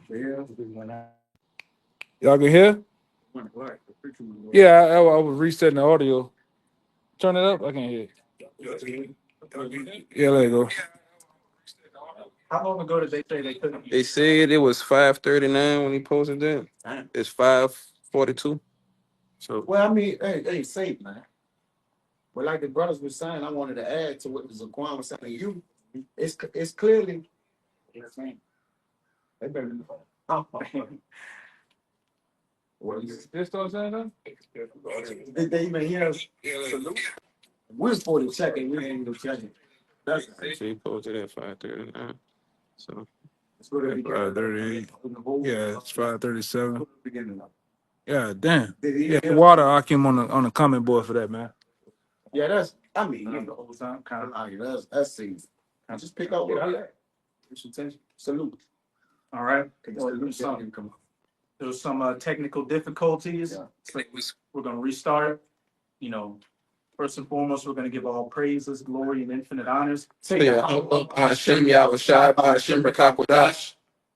Y'all can hear? Yeah, I was resetting the audio. Turn it up. I can't hear. Yeah, there you go. How long ago did they say they couldn't? They said it was 5:39 when he posted that. It's 5:42. So Well, I mean, hey, safe, man. But like the brothers were saying, I wanted to add to what the Zaquan was saying. It's clearly. They better. What is this still saying that? Did they even hear us? We're supposed to check it. We ain't gonna check it. That's he posted at 5:39. So let's go to the 5:38. Yeah, it's 5:37. beginning. Yeah, damn. Did he Yeah, hear? water. I came on the comment board for that, man. Yeah, that's. I mean, you know, the whole time kind of like that's safe. I just pick up what I at. Salute. All right. There's some technical difficulties. Yeah. So we're gonna restart. You know, first and foremost, we're gonna give all praises, glory, and infinite honors.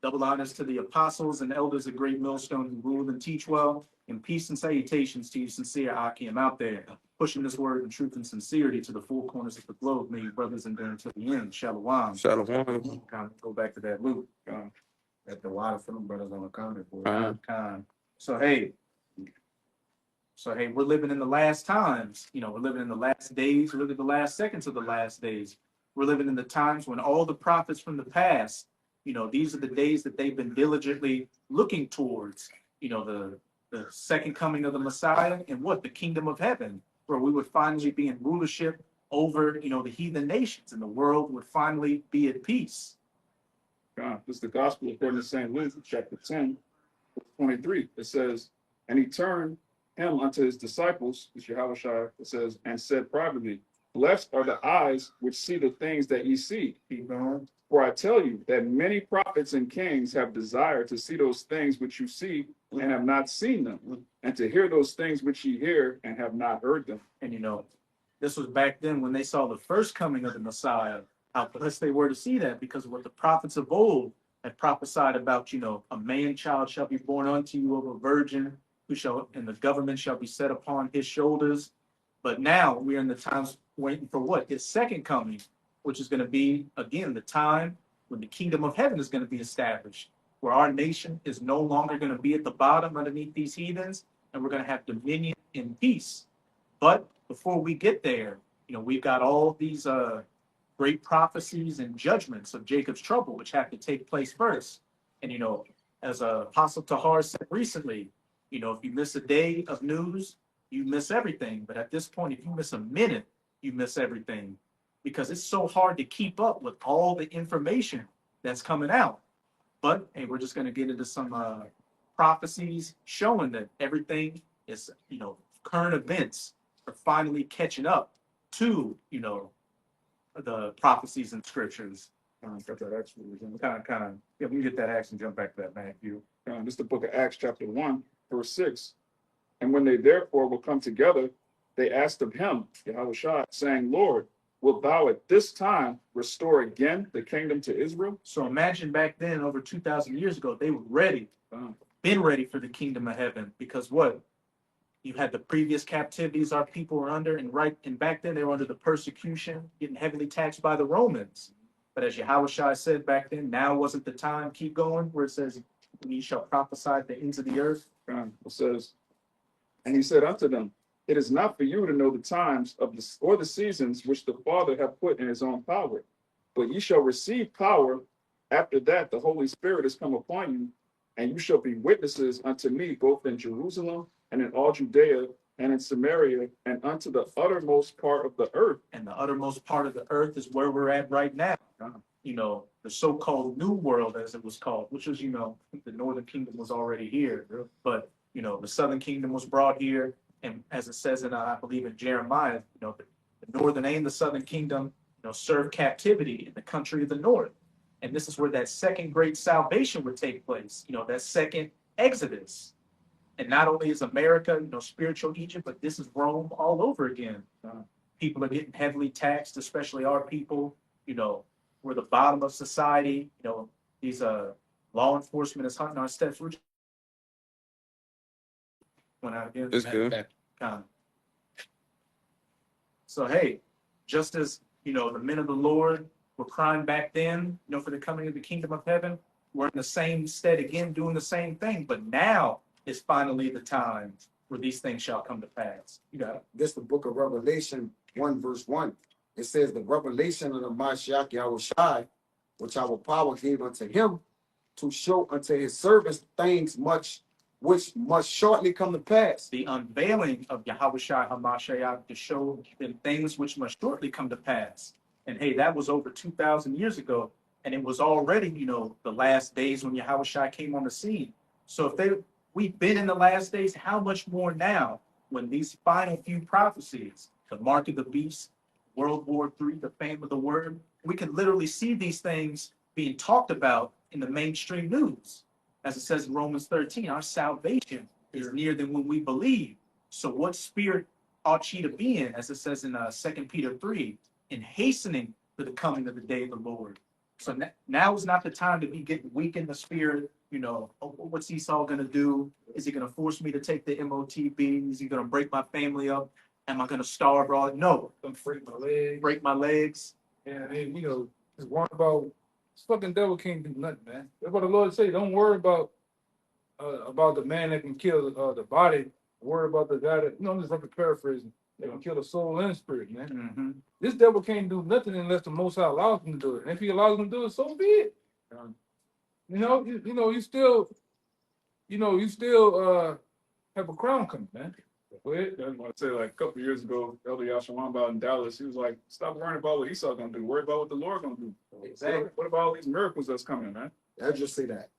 Double honors to the apostles and elders of Great Millstone who rule and teach well, and peace and salutations to you sincere Akim out there, pushing this word in truth and sincerity to the four corners of the globe. May you brothers endure until the end. Shalom. Shalom. Kind of go back to that loop. At the water for them brothers on the comment board. So hey, we're living in the last times. You know, we're living in the last days. We're living in the last seconds of the last days. We're living in the times when all the prophets from the past, you know, these are the days that they've been diligently looking towards, you know, the second coming of the Messiah and what? The kingdom of heaven, where we would finally be in rulership over, you know, the heathen nations, and the world would finally be at peace. This is the gospel according to St. Luke, chapter 10, 23. It says, and he turned him unto his disciples, which Yahushua, it says, and said privately, blessed are the eyes which see the things that ye see. For I tell you that many prophets and kings have desired to see those things which you see and have not seen them, and to hear those things which ye hear and have not heard them. And you know, this was back then when they saw the first coming of the Messiah, how blessed they were to see that, because of what the prophets of old had prophesied about, you know, a man child shall be born unto you of a virgin, and the government shall be set upon his shoulders. But now we're in the times waiting for what? His second coming, which is going to be, again, the time when the kingdom of heaven is going to be established, where our nation is no longer going to be at the bottom underneath these heathens, and we're going to have dominion and peace. But before we get there, you know, we've got all these great prophecies and judgments of Jacob's trouble, which have to take place first. And, you know, as Apostle Tahar said recently, you know, if you miss a day of news, you miss everything. But at this point, if you miss a minute, you miss everything, because it's so hard to keep up with all the information that's coming out. But hey, we're just going to get into some prophecies showing that everything is, you know, current events are finally catching up to, you know, the prophecies and scriptures. Got that Acts. Yeah, we can get that Acts and jump back to that, Matthew. This is the book of Acts, chapter 1, verse 6. And when they therefore will come together, they asked of him, Yahushua, saying, Lord, wilt thou at this time restore again the kingdom to Israel? So imagine back then, over 2,000 years ago, they were ready, been ready for the kingdom of heaven, because what? You had the previous captivities our people were under, and back then they were under the persecution, getting heavily taxed by the Romans. But as Yahushua said back then, now wasn't the time. Keep going, where it says, "Ye shall prophesy the ends of the earth." It says, and he said unto them, it is not for you to know the times of or the seasons which the Father hath put in his own power, but ye shall receive power after that the Holy Spirit is come upon you, and you shall be witnesses unto me both in Jerusalem and in all Judea and in Samaria and unto the uttermost part of the earth. And the uttermost part of the earth is where we're at right now. You know, the so-called New World, as it was called, which was, you know, the Northern Kingdom was already here, but, you know, the Southern Kingdom was brought here. And as it says in, I believe in Jeremiah, you know, the Northern and the Southern Kingdom, you know, served captivity in the country of the North. And this is where that second great salvation would take place, you know, that second Exodus. And not only is America, you know, spiritual Egypt, but this is Rome all over again. People are getting heavily taxed, especially our people. You know, we're the bottom of society. You know, these Law enforcement is hunting our steps. We're just went out again. It's good. So hey, just as the men of the Lord were crying back then, for the coming of the kingdom of heaven, we're in the same stead again, doing the same thing. But now is finally the time where these things shall come to pass. This the book of Revelation 1 verse 1. It says the revelation of the Mashiach Yahushai, which our power gave unto him to show unto his servants things which must shortly come to pass. The unveiling of Yahushua HaMashiach to show them things which must shortly come to pass. And hey, that was over 2,000 years ago. And it was already, the last days when Yahushua came on the scene. So if we've been in the last days, how much more now when these final few prophecies, the mark of the beast, World War III, the fame of the word, we can literally see these things being talked about in the mainstream news. As it says in Romans 13, our salvation is nearer than when we believe. So what spirit ought ye to be in, as it says in 2 Peter 3, in hastening for the coming of the day of the Lord. So now is not the time to be getting weak in the spirit. What's Esau going to do? Is he going to force me to take the MOTB? Is he going to break my family up? Am I going to starve? No. Don't break my leg. Break my legs. And just worry about this fucking devil can't do nothing, man. That's what the Lord say. Don't worry about the man that can kill the body. Worry about the guy that I'm just like paraphrasing. That can kill the soul and spirit, man. Mm-hmm. This devil can't do nothing unless the Most High allows him to do it. And if he allows him to do it, so be it. You still have a crown coming, man. Go ahead. I want to say, like a couple of years ago, Elder Yashawamba in Dallas, he was like, "Stop worrying about what Esau gonna do. Worry about what the Lord gonna do." Exactly. What about all these miracles that's coming, man? I just say that.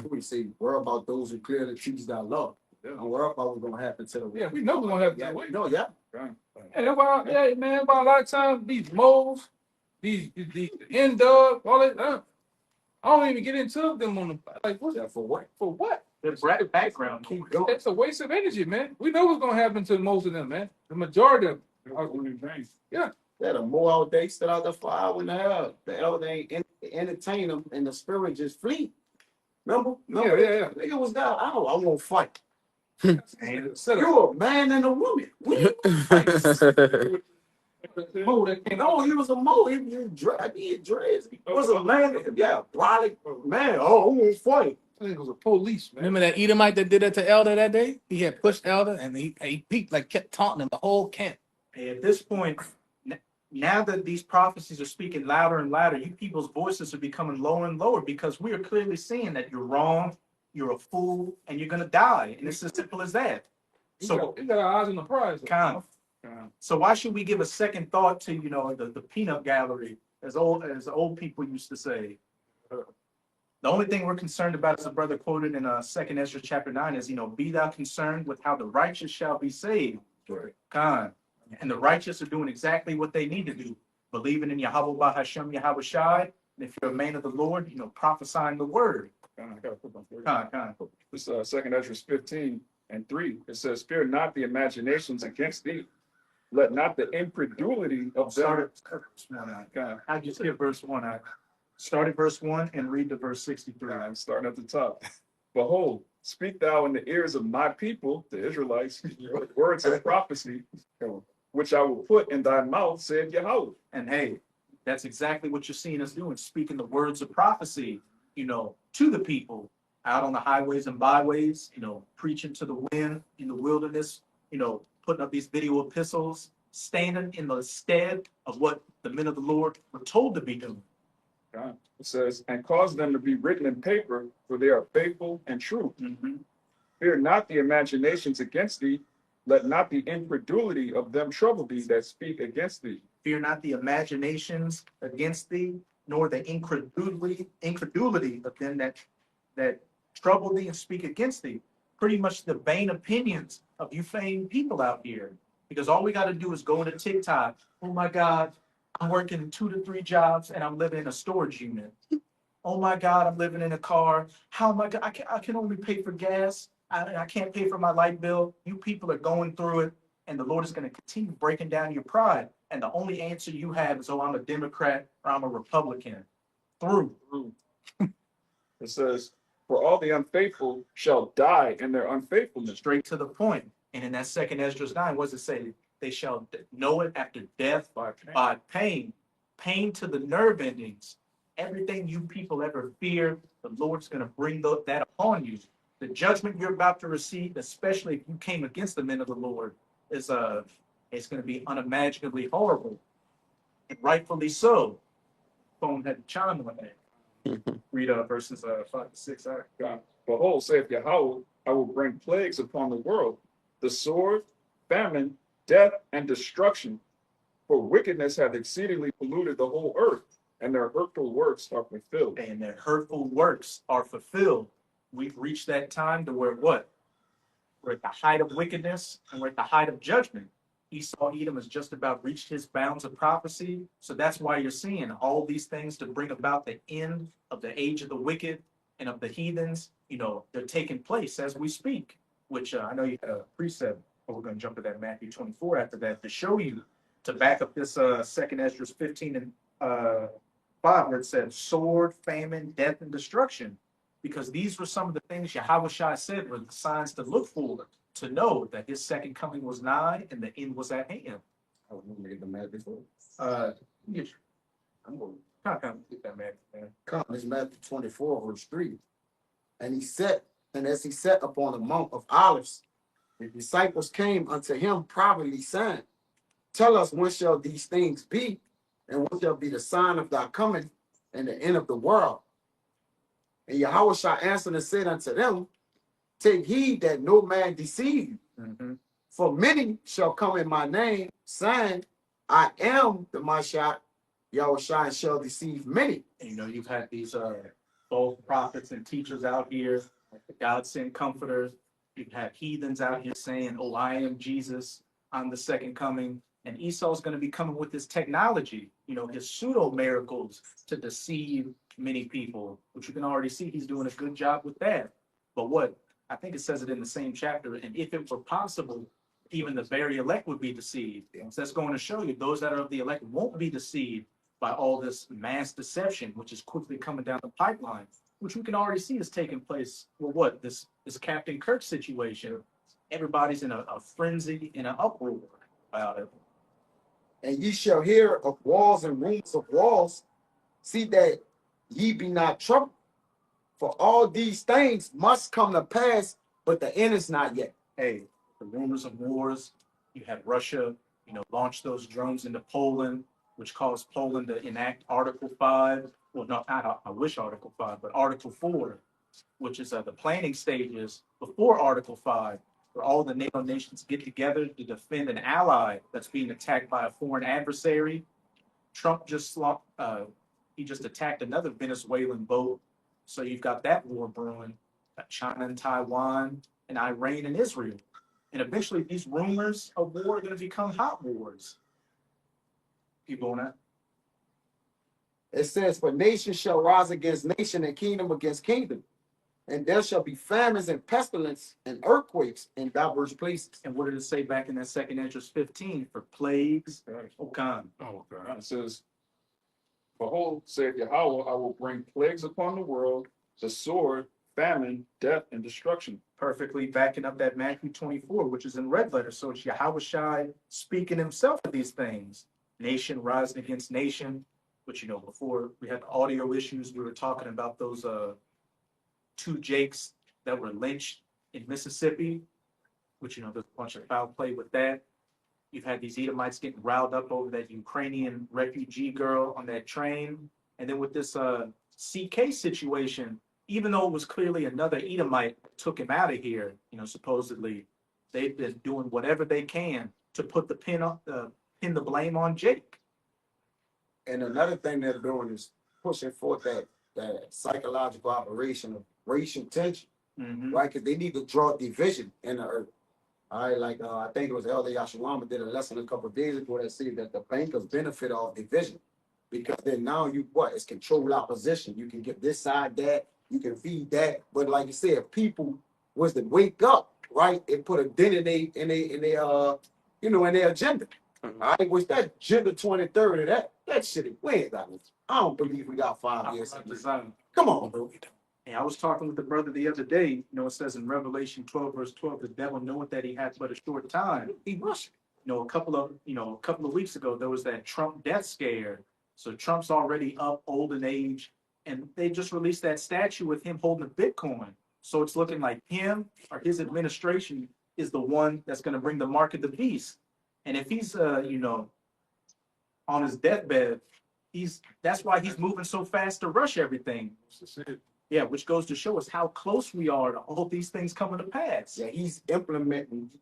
We say, worry about those who clearly choose thy love. Yeah. And worry about what's gonna happen to them. Yeah, we know what's gonna happen. Yeah, We no, yeah. Right. Yeah, that's why, yeah, man. By a lot of times, these moles, these end dog, all that. I don't even get into them on the what's Yeah, for what? for what? The background. Keep going. It's a waste of energy, man. We know what's gonna happen to most of them, man. The majority of them. Only thing. Yeah, the more out they stood out there for an hour and a half. The elder ain't entertain them and the spirit just flee. Remember? Yeah. Nigga was down. I won't fight. Set up. You're a man and a woman. We ain't fight. No, he was a mole. He was dread. He was a man. Yeah, brolic man. Oh, who won't fight? I think it was a police, man. Remember that Edomite that did that to Elder that day? He had pushed Elder and he peeked, like kept taunting him the whole camp. Hey, at this point, now that these prophecies are speaking louder and louder, you people's voices are becoming lower and lower because we are clearly seeing that you're wrong, you're a fool, and you're going to die. And it's as simple as that. So we got our eyes on the prize. Kind of. So why should we give a second thought to, the peanut gallery, as old people used to say? The only thing we're concerned about, as the brother quoted in 2nd Ezra chapter 9, is, be thou concerned with how the righteous shall be saved. Kind. And the righteous are doing exactly what they need to do. Believing in Yahweh Bahashem Yahweh Shai. And if you're a man of the Lord, prophesying the word. This 2nd Ezra 15:3. It says, "Fear not the imaginations against thee. Let not the incredulity of them." I just skip verse 1. I started verse 1 and read to verse 63. I'm starting at the top. "Behold, speak thou in the ears of my people, the Israelites, words of prophecy, which I will put in thy mouth, said Yahweh." And hey, that's exactly what you're seeing us doing, speaking the words of prophecy, to the people out on the highways and byways, preaching to the wind in the wilderness, putting up these video epistles, standing in the stead of what the men of the Lord were told to be doing. It says, "And cause them to be written in paper, for they are faithful and true. Fear not the imaginations against thee. Let not the incredulity of them trouble thee that speak against thee." Fear not the imaginations against thee, nor the incredulity of them that trouble thee and speak against thee. Pretty much the vain opinions of you vain people out here. Because all we got to do is go into TikTok. Oh my God, I'm working 2 to 3 jobs and I'm living in a storage unit. Oh my God, I'm living in a car. How am I? I can only pay for gas. I can't pay for my light bill. You people are going through it, and the Lord is going to continue breaking down your pride. And the only answer you have is, I'm a Democrat or I'm a Republican. Through. It says, For all the unfaithful shall die in their unfaithfulness. Straight to the point. And in that second Esdras 9, what does it say? They shall know it after death by pain. Pain to the nerve endings. Everything you people ever fear, the Lord's going to bring that upon you. The judgment you're about to receive, especially if you came against the men of the Lord, is it's going to be unimaginably horrible. And rightfully so. Phone had to chime on that. Read verses 5 to 6. All right. God, behold, saith Yahweh, I will bring plagues upon the world, the sword, famine, death, and destruction. For wickedness hath exceedingly polluted the whole earth, and their hurtful works are fulfilled. And their hurtful works are fulfilled. We've reached that time to where what? We're at the height of wickedness and we're at the height of judgment. Esau Edom has just about reached his bounds of prophecy. So that's why you're seeing all these things to bring about the end of the age of the wicked and of the heathens. You know, they're taking place as we speak, which I know you had a precept, but we're going to jump to that Matthew 24 after that to show you, to back up this second Esdras 15 and 5, where it says sword, famine, death, and destruction. Because these were some of the things Yahweh Shai said were the signs to look for, to know that his second coming was nigh and the end was at hand. I was going to get the Matthew 4. Yes. I'm going to get that Matthew, man. Come, it's Matthew 24, verse 3. And as he sat upon the Mount of Olives, the disciples came unto him privately, saying, Tell us, when shall these things be, and what shall be the sign of thy coming and the end of the world? And Yahweh shall answer and said unto them, Take heed that no man deceive you. Mm-hmm. For many shall come in my name, saying, I am the Mashiach. Yahweh shall deceive many. And you know, you've had these false prophets and teachers out here, like the God sent comforters. You've had heathens out here saying, Oh, I am Jesus, I'm the second coming. And Esau's going to be coming with his technology, you know, his pseudo miracles to deceive many people, which you can already see he's doing a good job with that. But what I think it says it in the same chapter, and if it were possible, even the very elect would be deceived. So that's going to show you those that are of the elect won't be deceived by all this mass deception, which is quickly coming down the pipeline, which we can already see is taking place. Well, what this Captain Kirk situation, everybody's in a frenzy, in an uproar about it. And ye shall hear of wars and rumors of wars. See that ye be not troubled. For all these things must come to pass, but the end is not yet. Hey, the rumors of wars, you had Russia, you know, launch those drones into Poland, which caused Poland to enact Article 5. Well, no, I wish Article 5, but Article 4, which is the planning stages before Article 5, where all the NATO nations get together to defend an ally that's being attacked by a foreign adversary. Trump just attacked another Venezuelan boat. So you've got that war brewing, China and Taiwan, and Iran and Israel. And eventually these rumors of war are going to become hot wars. Keep going on. It says, For nation shall rise against nation and kingdom against kingdom. And there shall be famines and pestilence and earthquakes in diverse places. And what did it say back in that second Esdras 15 for plagues? Oh, God. It says, Behold, saith Yahweh, I will bring plagues upon the world, the sword, famine, death, and destruction. Perfectly backing up that Matthew 24, which is in red letters. So it's Yahweh Shai speaking himself of these things. Nation rising against nation. Which, you know, before we had audio issues, we were talking about those two Jakes that were lynched in Mississippi, which, you know, there's a bunch of foul play with that. You've had these Edomites getting riled up over that Ukrainian refugee girl on that train. And then with this CK situation, even though it was clearly another Edomite that took him out of here, you know, supposedly, they've been doing whatever they can to put the pin the blame on Jake. And another thing they're doing is pushing forth that psychological operation of racial tension, right? Because they need to draw division in the earth. All right, like I think it was Elder Yashawama did a lesson a couple of days ago that said that the bankers benefit off division because then now it's control opposition. You can get this side that, you can feed that, but like you said, people was to wake up, right, and put a dent in their agenda. I think was that agenda 23rd of that shit is way. I don't believe we got 5 years. Come on, bro. And I was talking with the brother the other day, it says in Revelation 12, verse 12, the devil knowing that he had but a short time, he rushed. A couple of weeks ago, there was that Trump death scare. So Trump's already up, old in age, and they just released that statue with him holding a Bitcoin. So it's looking like him or his administration is the one that's going to bring the mark of the beast. And if he's, on his deathbed, that's why he's moving so fast to rush everything. Yeah, which goes to show us how close we are to all these things coming to pass. Yeah, he's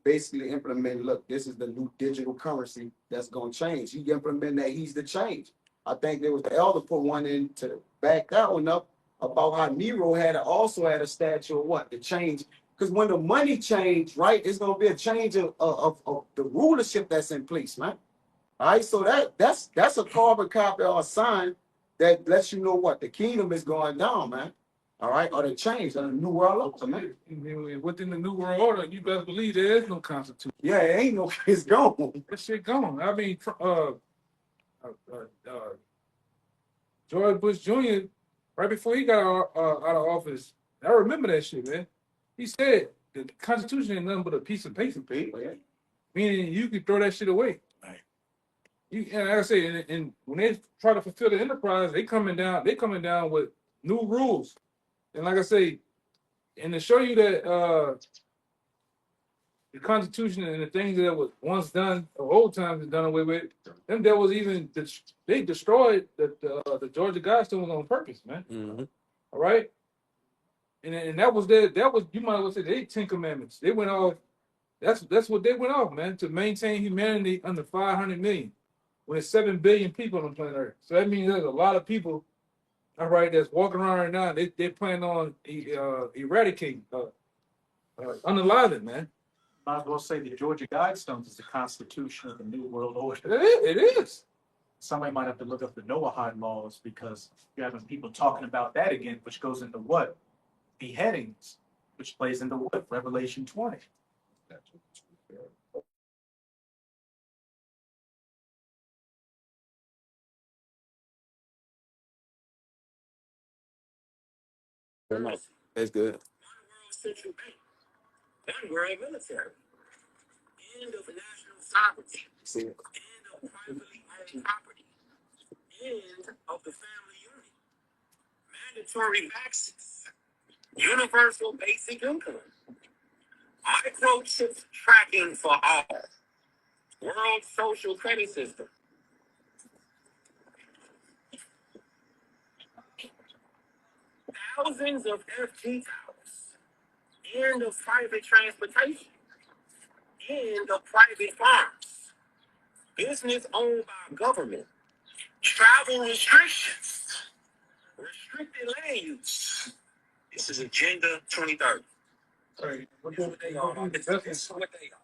basically implementing, look, this is the new digital currency that's gonna change. He implementing that he's the change. I think there was the elder put one in to back that one up about how Nero also had a statue of what? The change. Because when the money changed, right, it's gonna be a change of the rulership that's in place, man. All right, so that's a carbon copy or a sign that lets you know what the kingdom is going down, man. All right, or the change of the new world order, man. Within the new world order, you best believe there is no constitution. Yeah, it ain't no, it's gone. That shit gone. I mean, George Bush Jr. right before he got out of office, I remember that shit, man. He said the Constitution ain't nothing but a piece of paper, meaning you could throw that shit away. Right. And like I say, and when they try to fulfill the enterprise, they coming down with new rules. And like I say, and to show you that the Constitution and the things that was once done, or old times is done away with, them there was even they destroyed the Georgia Guidestones on purpose, man. Mm-hmm. All right, and that was you might as well say the 10 Commandments. They went off. That's what they went off, man, to maintain humanity under 500 million, when there's 7 billion people on planet Earth. So that means there's a lot of people, all right, that's walking around right now. They plan on eradicating, unaliving, man. Might as well say the Georgia Guidestones is the Constitution of the New World Order. It is. Somebody might have to look up the Noahide laws, because you're having people talking about that again, which goes into what? Beheadings, which plays into what? Revelation 20. That's good. One world central bank, one world military, end of national sovereignty, end of privately owned property, end of the family unit, mandatory vaccines, universal basic income, microchip tracking for all, world social credit system, thousands of FG towers, end of private transportation, end of private farms, business owned by government, travel restrictions, restricted land use. This is Agenda 2030. Right. This is what they are.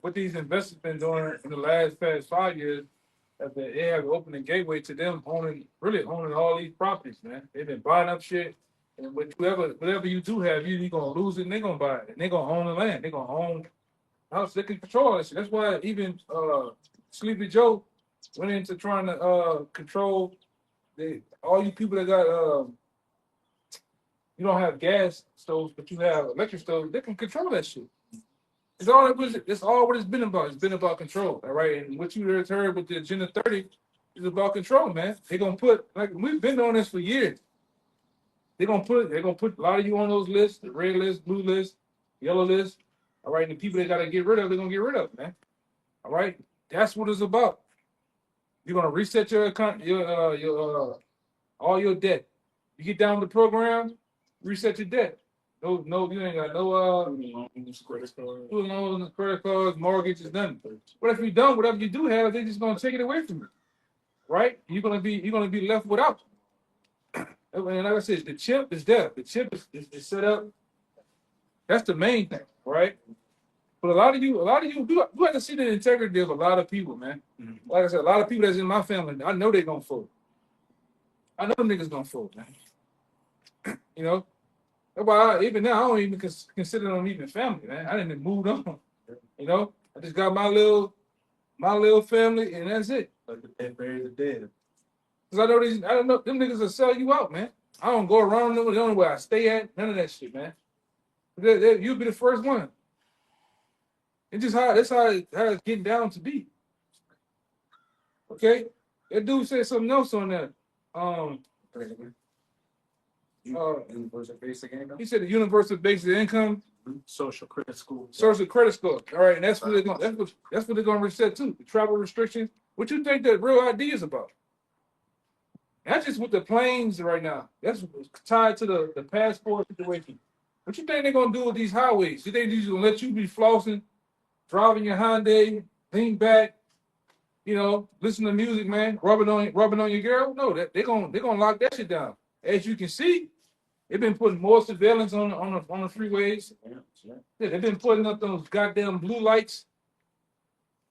What these investors been doing in the past 5 years, that they have opened the gateway to them really owning all these properties, man. They've been buying up shit, and whatever you do have, you're gonna lose it, and they're gonna buy it, and they're gonna own the land, they're gonna own house, they can control that shit. That's why even Sleepy Joe went into trying to control all you people that got you don't have gas stoves, but you have electric stoves, they can control that shit. It's all what it's been about. It's been about control, all right. And what you just heard with the Agenda 30 is about control, man. They're gonna put, like, we've been on this for years. They're gonna put a lot of you on those lists, the red list, blue list, yellow list. All right, and the people they gotta get rid of, they're gonna get rid of, man. All right, that's what it's about. You're gonna reset your account, all your debt. You get down with the program, reset your debt. No, you ain't got no student loans, credit cards, mortgages, nothing. But if you don't, whatever you do have, they're just gonna take it away from you, right? You're gonna be left without. And like I said, the chip is there. The chip is set up. That's the main thing, right? But a lot of you do have to see the integrity of a lot of people, man. Mm-hmm. Like I said, a lot of people that's in my family, I know they're gonna fold. I know them niggas gonna fold, man. You know? That's why even now I don't even consider them even family, man. I didn't move on. You know? I just got my little family, and that's it. But the dead bury the dead. Cause I know them niggas will sell you out, man. I don't go around them. The only way I stay at, none of that shit, man. You'll be the first one. It's just how it's getting down to be. Okay? That dude said something else on that. Universal basic income. He said the universal basic income, Social credit score. social credit score. All right, and that's what they're gonna reset too. The travel restrictions. What you think that real ID is about? That's just with the planes right now. That's tied to the passport situation. What you think they're gonna do with these highways? You think they're gonna let you be flossing, driving your Hyundai, lean back, listen to music, man, rubbing on your girl? No, they're gonna lock that shit down. As you can see, they've been putting more surveillance on the freeways. Yeah, they've been putting up those goddamn blue lights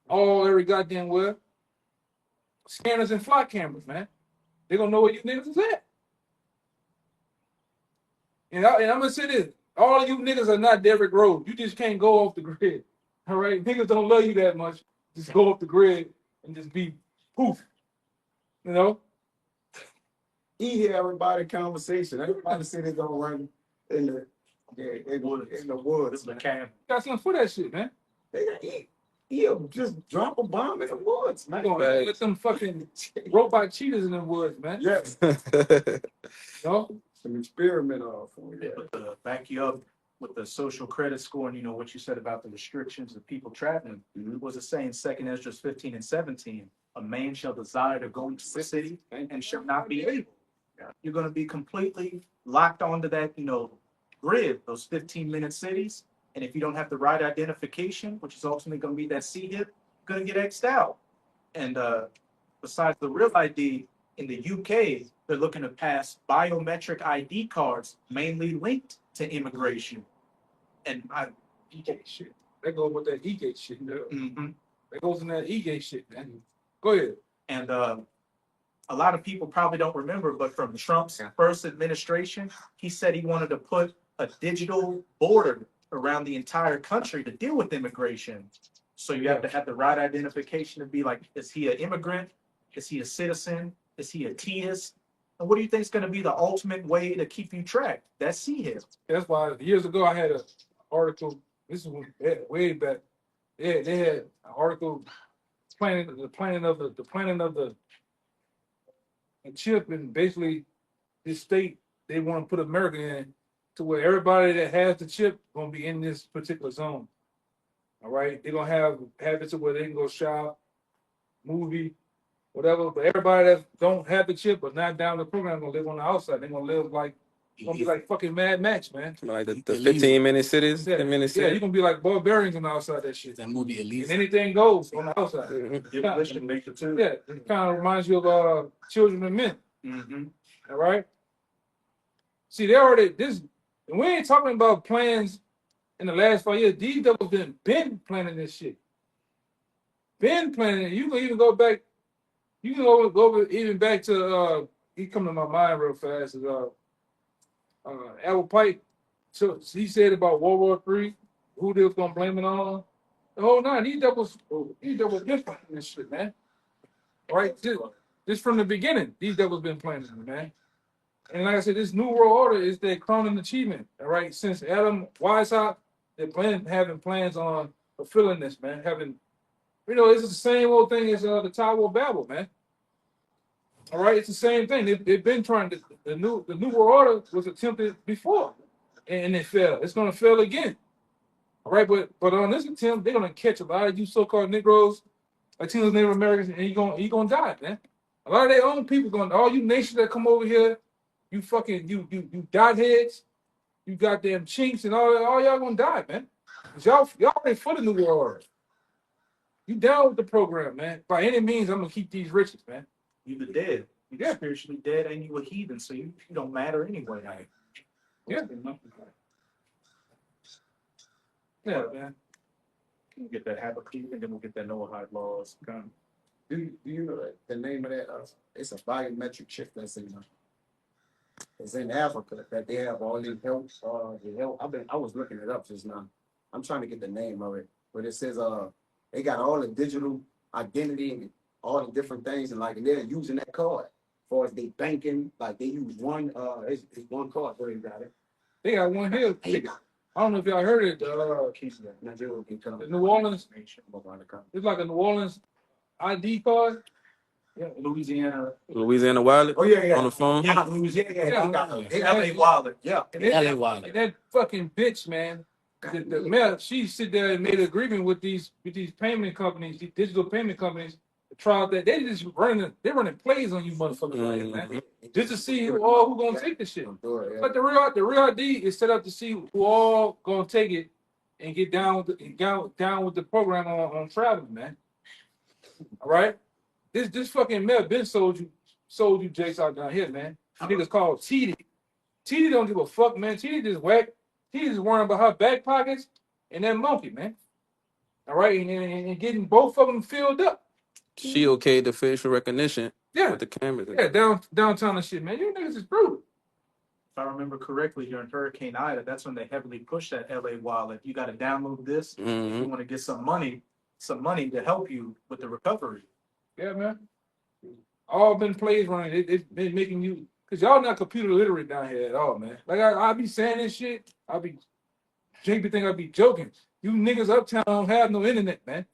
every goddamn where. Scanners and fly cameras, man. They're gonna know where you niggas is at. And I'm gonna say this: all of you niggas are not Derrick Rose. You just can't go off the grid. All right, niggas don't love you that much. Just go off the grid and just be poof. You know. He hear everybody conversation. Everybody say they gonna run in the woods. The camp. Got something for that shit, man. He'll just drop a bomb in the woods, man. Let them fucking robot cheetahs in the woods, man. Yes. No? Some experiment off. Yeah, but to back you up with the social credit score and what you said about the restrictions of people traveling, was it saying second Ezra 15 and 17, a man shall desire to go into the city and shall not be able. You're going to be completely locked onto that, grid, those 15-minute cities. And if you don't have the right identification, which is ultimately going to be that C-hip, you're going to get X'd out. And besides the real ID, in the UK, they're looking to pass biometric ID cards, mainly linked to immigration. And E-gate shit. That goes with that E-gate shit. Mm-hmm. That goes in that E-gate shit, man. Go ahead. And a lot of people probably don't remember, but from Trump's first administration, he said he wanted to put a digital border around the entire country to deal with immigration. So you have to have the right identification to be like, is he an immigrant? Is he a citizen? Is he a TS? And what do you think is going to be the ultimate way to keep you tracked? That's C-hip. That's why years ago I had an article. This is way back. Yeah, they had an article planning of the chip, and basically this state they want to put America in to where everybody that has the chip gonna be in this particular zone. All right, they're gonna have it to where they can go shop, movie, whatever. But everybody that don't have the chip but not down the program gonna live on the outside. They're gonna live like gonna be like fucking Mad Max, man. Like the 15-minute cities, Yeah, 10-minute yeah, cities. you're gonna be like barbarians on the outside of that shit. That movie And Elise. anything goes on the outside. Mm-hmm. Yeah, it kind of reminds you of Children of Men. Mm-hmm. All right. See, they already and we ain't talking about plans in the last 5 years. These devils been planning this shit. Been planning it. You can even go back. You can go even back to he come to my mind real fast is Apple Pike. So he said about World War III, who they was gonna blame it on. The whole nine. These devils been planning this shit, man. All right, just from the beginning, these devils been planning it, man. And like I said, this new world order is their crowning achievement. All right, since Adam Weishaupt, they're having plans on fulfilling this, man. It's the same old thing as the Tower of Babel, man. All right, it's the same thing. They've been trying to. The new world order was attempted before, and it failed. It's gonna fail again. All right, but on this attempt, they're gonna catch a lot of you so-called Negroes, Latinos, Native Americans, and you're gonna die, man. A lot of their own people all you nations that come over here. You fucking you dot heads, you goddamn chinks, and all y'all gonna die, man. Y'all ain't for the new world order. You down with the program, man. By any means, I'm gonna keep these riches, man. You the dead. You're spiritually dead and you a heathen, so you don't matter anyway. Yeah. Yeah, man. We'll get that Habakkuk and then we'll get that Noahide laws. Do you know the name of that? It's a biometric chip that's it's in Africa that they have all these health. I was looking it up just now. I'm trying to get the name of it, but it says they got all the digital identity and all the different things, and they're using that card. far as they banking, like they use one it's one card where they got it. They got one here. I don't know if y'all heard it. The New Orleans. It's like a New Orleans ID card. Yeah, Louisiana. Louisiana wallet. Oh yeah. On the phone. Yeah, Louisiana. They got LA wallet. Yeah. LA wallet. And that fucking bitch, man. The mayor, she sit there and made an agreement with these payment companies, these digital payment companies, to try out that they just running plays on you motherfuckers right here, man. Just to see who gonna take the shit. But the real ID is set up to see who all gonna take it and get down with the program on traveling, man. All right? This fucking mayor been sold you jakes out down here, man. Niggas called TD. TD don't give a fuck, man. TD just whack. TD just worrying about her back pockets and that monkey, man. All right, and getting both of them filled up. She okayed the facial recognition. Yeah, with the cameras. Yeah, downtown and shit, man. You niggas is brutal. If I remember correctly, during Hurricane Ida, that's when they heavily pushed that LA wallet. You got to download this. If you want to get some money to help you with the recovery. Yeah, man. All been plays running. It's been making you, because y'all not computer literate down here at all, man. Like I be saying this shit. Jake be think I be joking. You niggas uptown don't have no internet, man.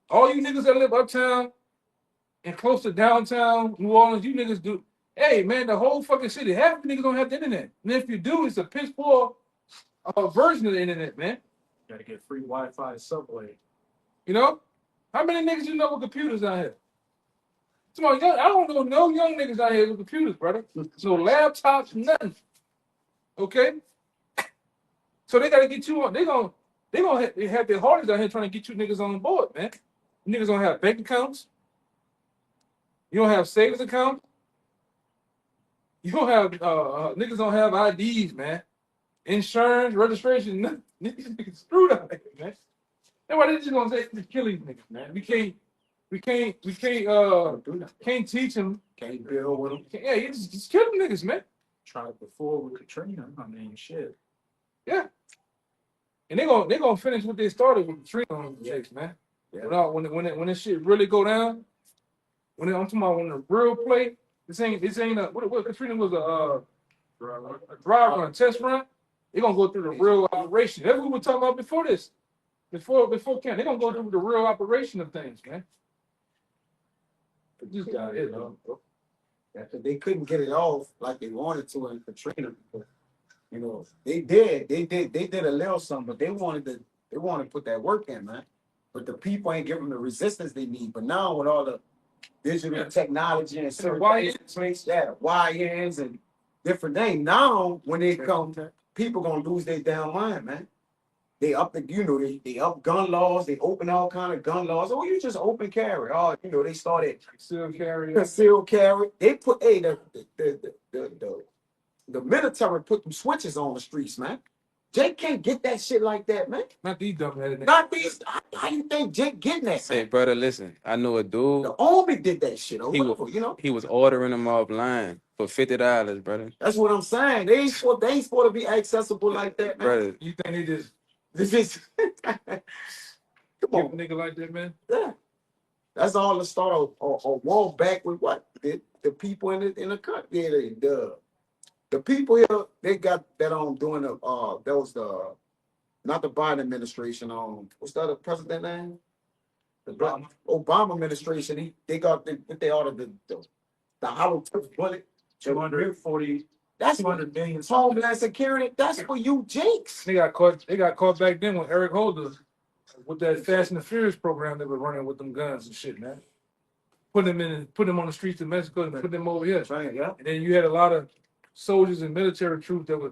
All you niggas that live uptown and close to downtown New Orleans, you niggas do. Hey, man, the whole fucking city, half of the niggas don't have the internet. And if you do, it's a piss poor version of the internet, man. Got to get free Wi-Fi subway. You know? How many niggas you know with computers out here? I don't know no young niggas out here with computers, brother. No laptops, nothing. Okay? So they gotta get you on. They gonna have their hardest out here trying to get you niggas on board, man. You niggas don't have bank accounts. You don't have savings accounts. You don't have niggas don't have IDs, man. Insurance, registration, nothing. Niggas screwed up, man. That's why they just gonna say kill these niggas, man. We can't teach them. Can't build with them. Yeah, you just kill them niggas, man. Tried before with Katrina. I mean, shit. Yeah. And they gonna finish what they started with Katrina on the checks, man. Yeah. When this shit really go down, I'm talking about when the real play, this ain't what Katrina was a drive run, a test run. They gonna go through the real operation. That's what we were talking about before this. Before camp, they gonna go through the real operation of things, man. This guy is, They couldn't get it off like they wanted to in Katrina. You know, they did a little something, but they wanted to put that work in, man. But the people ain't giving them the resistance they need. But now with all the digital technology and YNs and different things, now when they come, people gonna lose their damn mind, man. They up they up gun laws, they open all kind of gun laws. Oh, you just open carry. Oh, they started concealed carry. They put the military put them switches on the streets, man. Jake can't get that shit like that, man. Not these dumbheaded. Not these. How you think Jake getting that? Hey, brother, listen. I know a dude. The army did that shit. He was ordering them offline for $50, brother. That's what I'm saying. They ain't supposed to be accessible like that, man. Brother, you think they just come on, a nigga like that, man? Yeah, that's all to start a war back with what the people in the country. The people here, they got that on doing that was not the Biden administration. What's the other president name? The Obama administration. They ordered the hollow tip bullet. 240. That's 200 million. Homeland Security. That's for you, Jakes. They got caught back then with Eric Holder with that Fast and the Furious program they were running with them guns and shit, man. Put them on the streets of Mexico and put them over here. Right, yeah. And then you had a lot of soldiers and military troops that were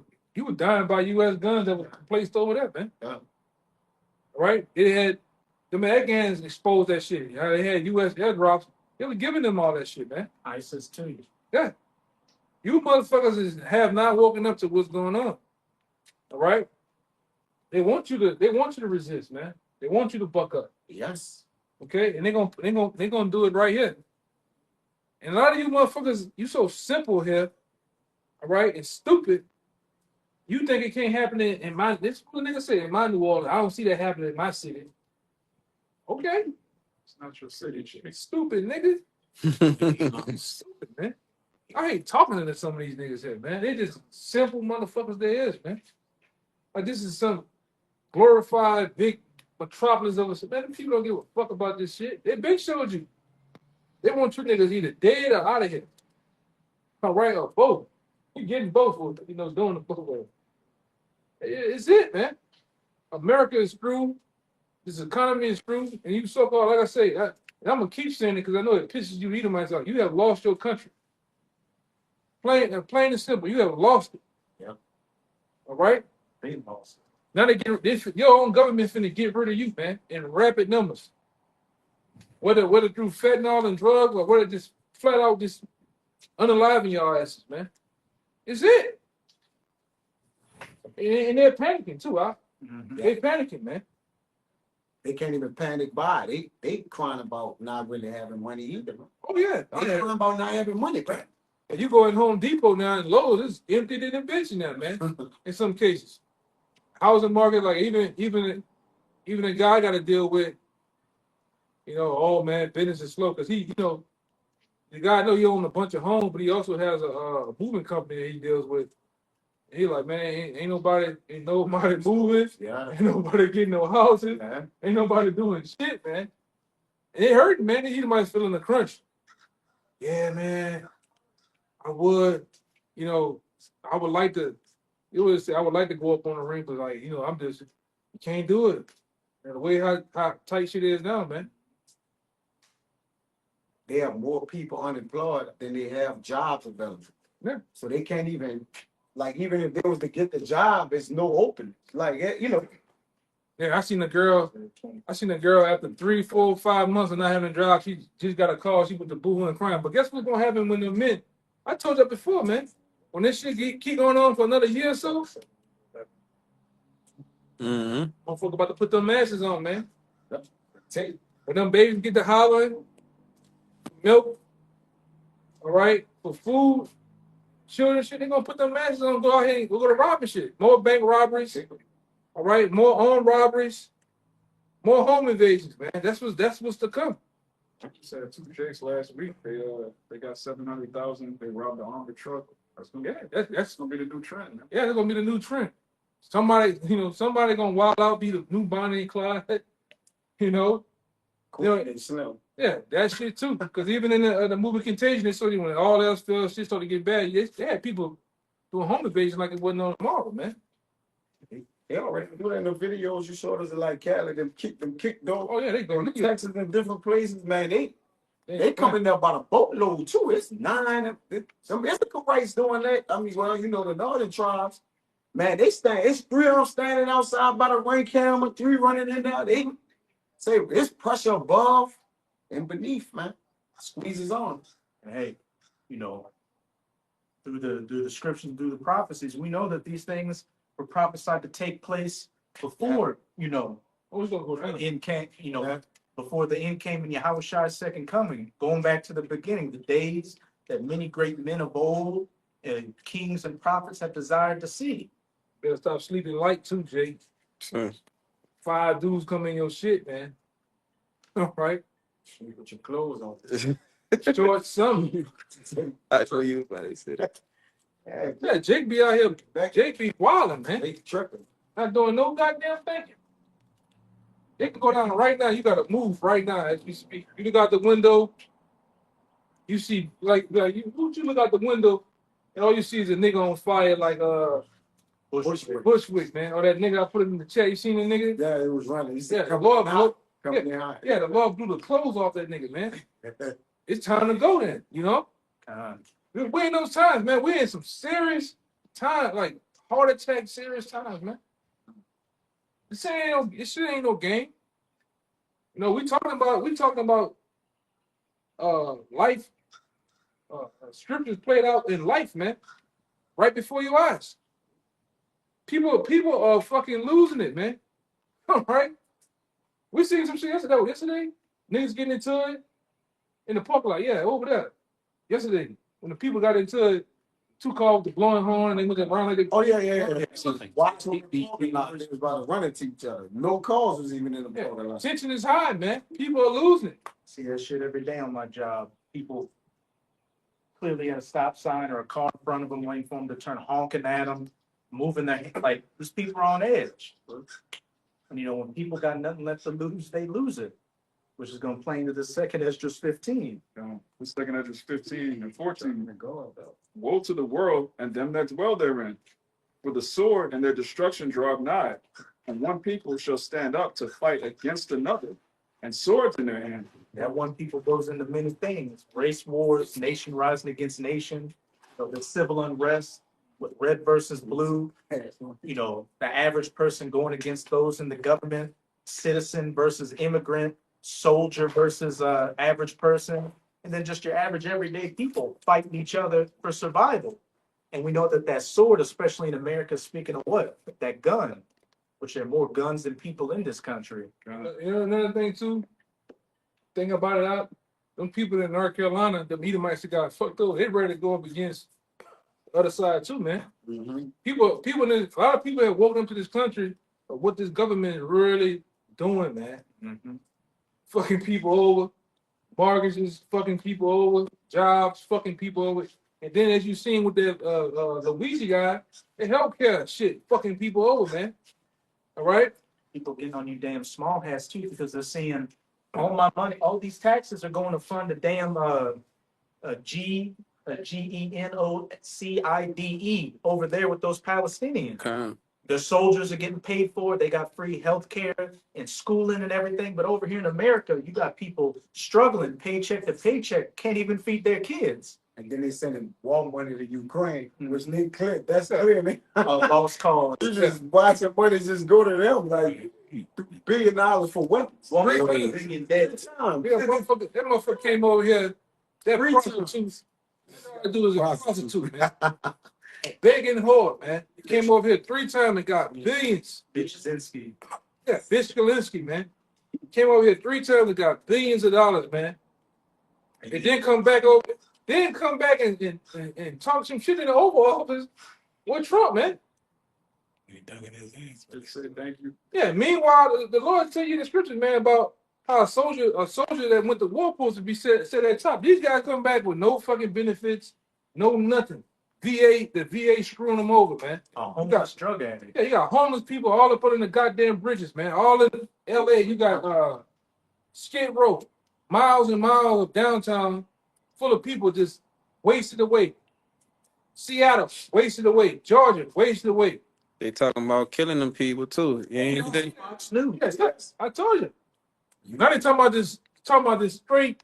dying by U.S. guns that were placed over there, man. Yeah. Right? It had the Afghans exposed that shit. They had U.S. airdrops. They were giving them all that shit, man. ISIS too. Yeah. You motherfuckers have not woken up to what's going on. All right? They want you to resist, man. They want you to buck up. Yes. Okay? And they're gonna do it right here. And a lot of you motherfuckers, you so simple here, all right, and stupid. You think it can't happen in my this what the nigga said in my New Orleans. I don't see that happening in my city. Okay. It's not your city. It's stupid, nigga. Stupid, man. I hate talking to some of these niggas here, man. They just simple motherfuckers they is, man. Like this is some glorified big metropolis of us. Man, people don't give a fuck about this shit. They been showed you. They want you niggas either dead or out of here. All right, or both. You getting both, doing the both ways. It's it, man. America is screwed. This economy is screwed. And you so-called, like I say, and I'm going to keep saying it because I know it pisses you Edomites off. You have lost your country. Plain and simple. You have lost it. Yeah. All right? They lost it. Now your own government finna get rid of you, man, in rapid numbers. Whether through fentanyl and drugs or whether just flat out just unaliving your asses, man. It's it. And they're panicking too, huh? Mm-hmm. They're panicking, man. They can't even panic buy. They crying about not really having money either. Oh yeah. They crying about not having money, bro. And you go in Home Depot now and Lowe's, it's empty than a bitch now, man. In some cases. Housing market, like even a guy got to deal with, oh man, business is slow because the guy know he own a bunch of homes, but he also has a moving company that he deals with. And he like, man, ain't nobody moving, Yeah. ain't nobody getting no houses, ain't nobody doing shit, man. And it hurt, man. He might feeling the crunch. Yeah, man, I would, I would like to. You would say I would like to go up on the ring, but like, I'm just you can't do it. And the way how tight shit is now, man. They have more people unemployed than they have jobs available. Yeah. So they can't even, even if they was to get the job, there's no opening. Yeah, I seen a girl after 3, 4, 5 months of not having a job. She just got a call. She went to boo and crying. But guess what's gonna happen when the men? I told you before, man. When this shit keep going on for another year or so, motherfucker about to put them masks on, man. When them babies get to hollering, milk, all right, for food, children shit, they gonna put them masks on, go out here and go to robbing shit. More bank robberies, all right, more armed robberies, more home invasions, man. That's what's to come. Like you said, 2 Jakes last week, they got 700,000. They robbed the armored truck. That's gonna be the new trend. Man. Yeah, that's gonna be the new trend. Somebody gonna wild out, be the new Bonnie and Clyde. Cool and slim. Yeah, that shit too. Because even in the movie Contagion, they saw when all else fell, shit started to get bad. They had people doing home invasion like it wasn't on tomorrow, man. They already do that in the videos you saw. There's like Cali, them kick door. Oh yeah, they go. Texas in different places, man. They coming there by the boatload too. It's 9. Some Israelites doing that. I mean, the northern tribes, man. They stand. It's 3 of them standing outside by the rain camera. 3 running in there. They say it's pressure above and beneath, man. Squeezes on. And hey, through the scriptures, through the prophecies, we know that these things were prophesied to take place before, end came, before the end came in Yahushua's second coming, going back to the beginning, the days that many great men of old and kings and prophets have desired to see. Better stop sleeping light too, Jay. Sure. 5 dudes come in your shit, man. All right. Sleep with your clothes on. Short something. I told you about it. Said that. Yeah, Jake be out here. Jake be wilding, man. They tripping. Not doing no goddamn thinking. They can go down right now. You gotta move right now as we speak. You look out the window. You see, you look out the window, and all you see is a nigga on fire, like Bushwick, man. Or that nigga I put in the chat. You seen the nigga? Yeah, it was running. He said, the Lord blew the clothes off that nigga, man. It's time to go then, We're in those times, man. We're in some serious times, like heart attack, serious times, man. This shit ain't no game. We talking about life. Scriptures played out in life, man. Right before your eyes. People are fucking losing it, man. All right. We seen some shit yesterday. Niggas getting into it in the parking lot. Yeah, over there. Yesterday, when the people got into it, 2 cars with the blowing horn, and they looking around like they. Oh yeah. Watch them. They was about to run into each other. No calls was even in the parking lot. Tension is high, man. People are losing it. See that shit every day on my job. People clearly at a stop sign or a car in front of them waiting for them to turn, honking at them, moving their, like, these people are on edge. And, you know, when people got nothing left to lose, they lose it, which is going to play into the second Esdras 15. The second Esdras 15 and 14. Woe to the world and them that dwell therein. For the sword and their destruction draw nigh, and one people shall stand up to fight against another, and swords in their hand. That one people goes into many things: race wars, nation rising against nation, the civil unrest with red versus blue. You know, the average person going against those in the government, citizen versus immigrant, soldier versus average person, and then just your average everyday people fighting each other for survival. And we know that that sword, especially in America, speaking of what? That gun, which there are more guns than people in this country. You know another thing too. Thing about it out, them people in North Carolina, the Edomites that got fucked over, they ready to go up against the other side too, man. People, a lot of people have woken up to this country of what this government is really doing, man. Fucking people over, mortgages, fucking people over, jobs, fucking people over. And then as you seen with the Luigi guy, the healthcare shit, fucking people over, man. All right? People getting on you damn small hats too, because they're saying all my money, all these taxes are going to fund the damn GENOCIDE over there with those Palestinians. Okay. The soldiers are getting paid for it. They got free health care and schooling and everything. But over here in America, you got people struggling paycheck to paycheck, can't even feed their kids. And then they sending war money to Ukraine, which need clear. That's clear, man. A lost cause. You just watching money just go to them like $1 billion for weapons. One Three million dead. Time. Yeah, that motherfucker came over here. That prostitute. All I do is a prostitute, man. Begging hard, man. He came over here 3 times and got billions. Bitchinski. Yeah, Bitch Kalinski, man. He came over here 3 times and got billions of dollars, man. And then come back over, and talk some shit in the Oval Office with Trump, man. He dug in his hands. Just say thank you. Yeah, meanwhile, the Lord tell you in the scriptures, man, about how a soldier that went to war supposed to be set at top. These guys come back with no fucking benefits, no nothing. The VA screwing them over, man. A homeless drug addict. Yeah, you got homeless people all up on the goddamn bridges, man. All in LA, you got Skid Row, miles and miles of downtown full of people just wasted away. Seattle, wasted away. Georgia, wasted away. They talking about killing them people too. Yeah, Fox News. Yes, I told you. Now they talking about this straight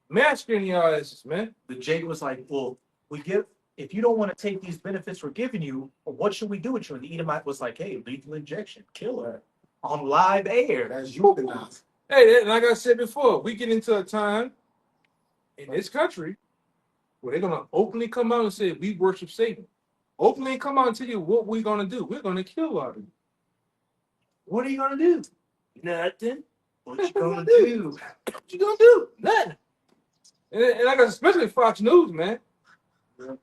masculine y'all asses, man. The Jake was like, well, if you don't want to take these benefits we're giving you, what should we do with you? And the Edomite was like, hey, lethal injection, kill her on live air. That's euthanized. Hey, like I said before, we get into a time in this country where they're gonna openly come out and say we worship Satan. Openly come out and tell you what we're gonna do. We're gonna kill all of you. What are you gonna do? Nothing. What you gonna do? What you gonna do? Nothing. And like especially Fox News, man.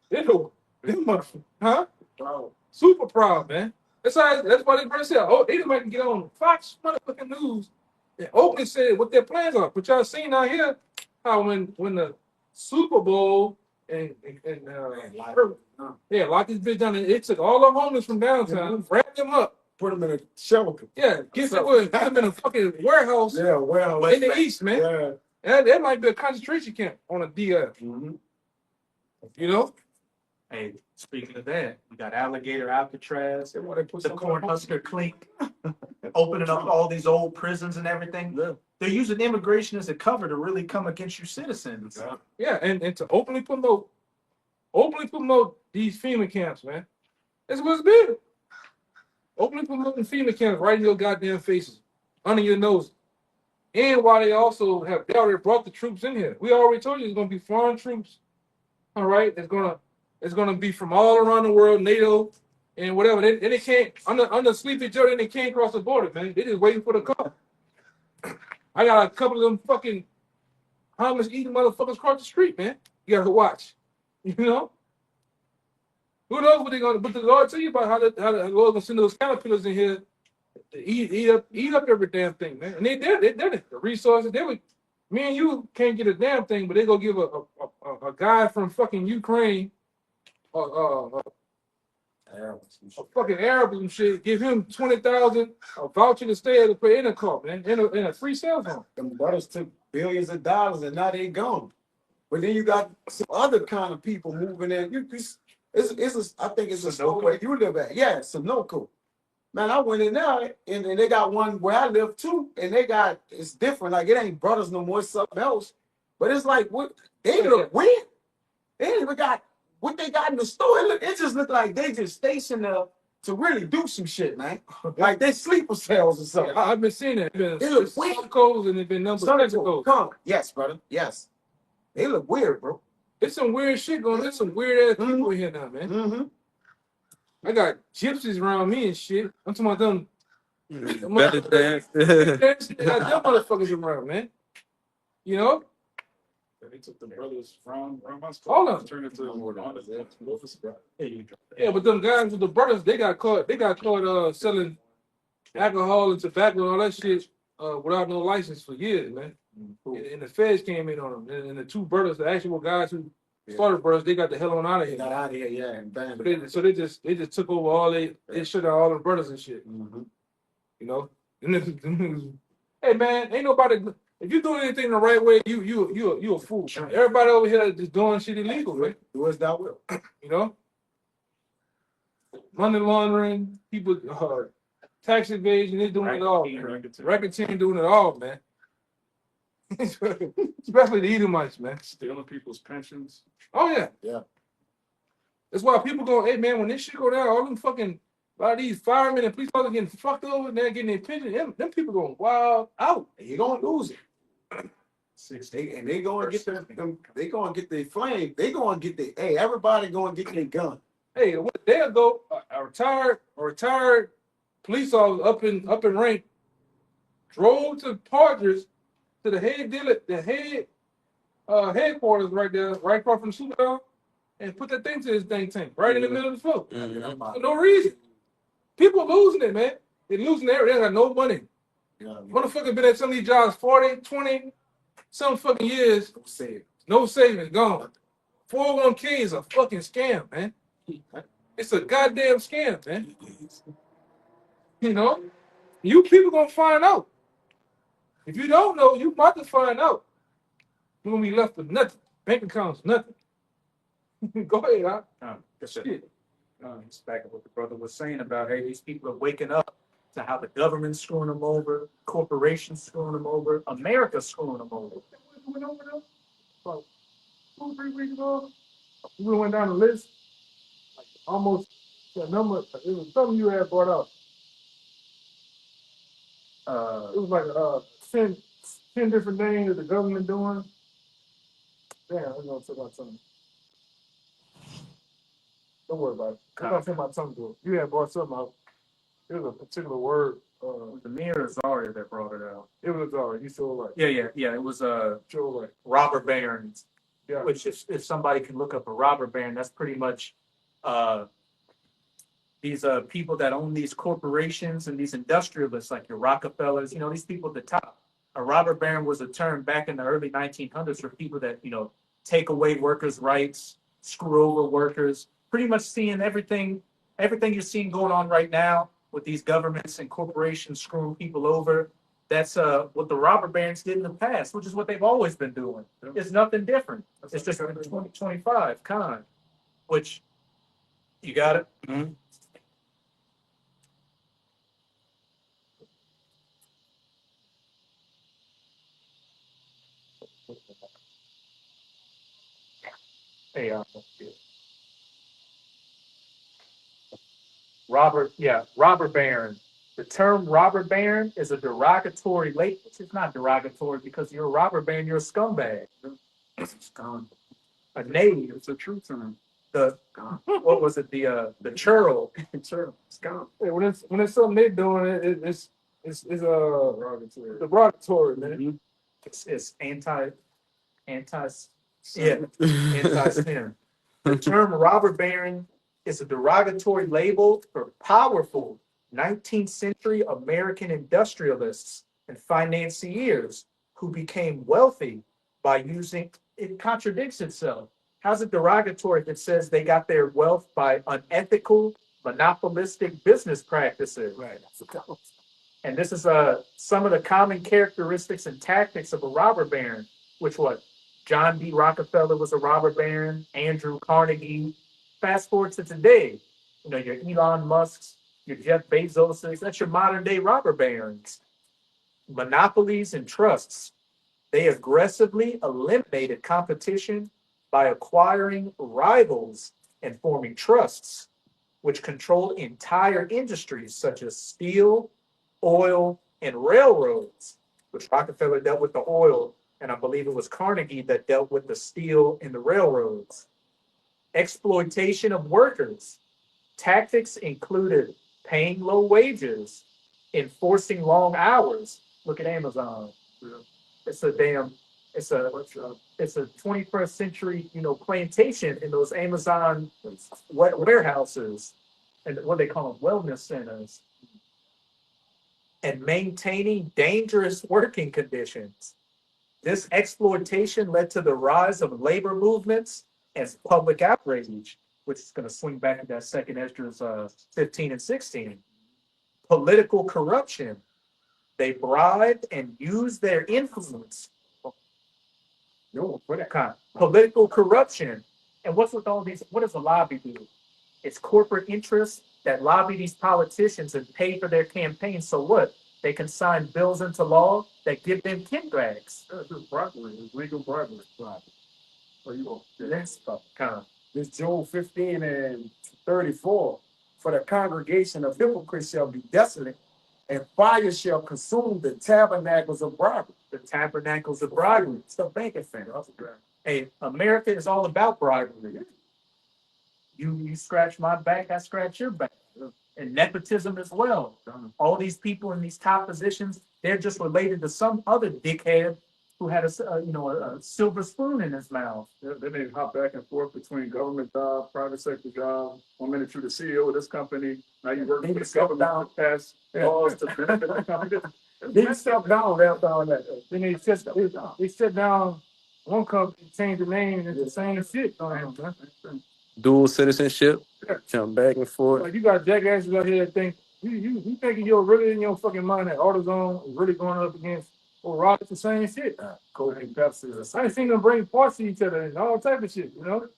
They motherfuckers, huh? Wow. Super proud, man. That's why they first said, oh, they didn't get on Fox motherfucking news and openly said what their plans are. But y'all seen out here how when the Super Bowl and locked this bitch down, and it took all the homeless from downtown, wrapped them up, Put them in a shelter. yeah, put them in a fucking warehouse Yeah, well, in the east, man. yeah. And that might be a concentration camp on a DF. You know? Hey, speaking of that, we got Alligator Alcatraz, They want to put the some Cornhusker Clink, opening up all these old prisons and everything. They're using immigration as a cover to really come against you citizens. Yeah, and to openly promote these FEMA camps, man. That's what's big. Openly promoting FEMA camps right in your goddamn faces, under your nose. And while they already brought the troops in here. We already told you it's gonna be foreign troops. All right, it's gonna be from all around the world, NATO and whatever. They can't under Sleepy Joe, they can't cross the border, man. They just waiting for the car. I got a couple of them fucking homeless eating motherfuckers across the street, man. You gotta watch. You know? Who knows what they're gonna? But the Lord tell you about how the Lord gonna send those caterpillars in here to eat up every damn thing, man. And they did it. The resources me and you can't get a damn thing, but they gonna give a a guy from fucking Ukraine, a fucking Arab and shit, give him 20,000 a voucher to stay at the pay in a car, man, in a free cell phone. Them brothers took billions of dollars and now they gone. But then you got some other kind of people moving in. I think it's a store where you live at. Yeah, Sunoco. Man, I went in there and they got one where I live too, and it's different. Like it ain't brothers no more, it's something else. But it's like what they look weird. They ain't even got what they got in the store. It just looked like they just stationed there to really do some shit, man. Like they sleeper cells or something. I've been seeing it. It look weird. Sunoco's and it's been number Sunoco, come. Yes, brother. Yes. They look weird, bro. It's some weird shit going on. There's some weird ass people here now, man. Mm-hmm. I got gypsies around me and shit. I'm talking about them. Better dance. I got them motherfuckers around, man. You know? They took the brothers from my Hold on. turned it to Yeah, but them guys with the brothers, they got caught selling alcohol and tobacco and all that shit without no license for years, man. And the feds came in on them. And the two brothers, the actual guys who started brothers, they got the hell on out of here. Got out of here, yeah, and bam. So they just took over all they shut out all the brothers and shit. Mm-hmm. You know? Hey man, ain't nobody. If you doing anything the right way, you a fool. Man. Everybody over here just doing shit illegal, right? Do as thou will. You know, money laundering, people, tax evasion, they're doing it all. Racketeering doing it all, man. Especially the Edomites, man. Stealing people's pensions. Oh yeah, yeah. That's why people go, hey man, when this shit go down, all them fucking. A lot of these firemen and police officers getting fucked over and they're getting their pension. Them people going wild out. You're gonna lose it. They gonna get them. They gonna get their flame. They gonna get their. Hey, everybody gonna get their gun. Hey, what day ago, a retired police officer up in rank drove to Partridge to the headquarters right there, right across from the Superdome, and put that thing to his tank right in the middle of the floor. For no reason. People losing it, man. They're losing everything. They got no money. Motherfucker been at some of these jobs 40, 20, some fucking years. No savings, gone. 401k is a fucking scam, man. It's a goddamn scam, man. You know? You people gonna find out. If you don't know, you about to find out. You're gonna be left with nothing. Bank accounts, nothing. Go ahead, Shit. It's back to what the brother was saying about, hey, these people are waking up to how the government's screwing them over, corporations screwing them over, America's screwing them over. We went over there about 2 or 3 weeks ago. We went down the list, like almost a number. It was something you had brought up. It was like 10 different things that the government doing. Damn, I'm gonna talk about something. Don't worry about it. I'm gonna talk about something to it. You had brought something out. It was a particular word. The mirror Zaria that brought it out. It was Zaria. You sure right. Yeah. It was Sure right. robber barons. Yeah. Which if somebody can look up a robber baron, that's pretty much these people that own these corporations and these industrialists like your Rockefellers, these people at the top. A robber baron was a term back in the early 1900s for people that, take away workers' rights, screw over workers, pretty much seeing everything you're seeing going on right now with these governments and corporations screwing people over. That's what the robber barons did in the past, which is what they've always been doing. It's nothing different. It's just 2025 which you got it. Mm-hmm. Hey, robber baron. The term robber baron is a derogatory label. It's not derogatory because you're a robber baron, you're a scumbag. A knave. It's a true term. What was it? The churl. Hey, when it's something they're doing, it's derogatory, man. Mm-hmm. It's anti anti-sin. The term robber baron is a derogatory label for powerful 19th century American industrialists and financiers who became wealthy by using it contradicts itself. How's it derogatory if it says they got their wealth by unethical, monopolistic business practices? Right. And this is some of the common characteristics and tactics of a robber baron, which what John D. Rockefeller was a robber baron, Andrew Carnegie. Fast forward to today, you know, your Elon Musk's, your Jeff Bezos's, that's your modern day robber barons. Monopolies and trusts. They aggressively eliminated competition by acquiring rivals and forming trusts, which controlled entire industries such as steel, oil, and railroads, which Rockefeller dealt with the oil, and I believe it was Carnegie that dealt with the steel and the railroads. Exploitation of workers. Tactics included paying low wages, enforcing long hours. Look at Amazon. It's a damn, it's a 21st century, you know, plantation in those Amazon warehouses and what they call them, wellness centers, and maintaining dangerous working conditions. This exploitation led to the rise of labor movements and public outrage, which is going to swing back to that second Esdras 15 and 16. Political corruption. They bribed and used their influence. No, what that kind? Political corruption. And what's with all these? What does the lobby do? It's corporate interests that lobby these politicians and pay for their campaigns. So what? They can sign bills into law that give them kickbacks. It's bribery. It's legal bribery. Or you That's kind of. This Job 15 and 34. For the congregation of hypocrites shall be desolate, and fire shall consume the tabernacles of bribery. The tabernacles of bribery. It's the banking thing. Hey, America is all about bribery. You scratch my back, I scratch your back. And nepotism as well. All these people in these top positions, they're just related to some other dickhead who had a silver spoon in his mouth. Then they hop back and forth between government job, private sector job. 1 minute you're the CEO of this company. Now you work for the government to pass laws to benefit the company. They step down after all that. Then they shut down one company, changed the name, and it's the same shit. Dual citizenship, jump back and forth. Like you got jackasses out here that think you thinking you're really in your fucking mind that AutoZone is really going up against Rockets, the same shit. Coke and Pepsi. I ain't seen them bring parts to each other and all type of shit, you know?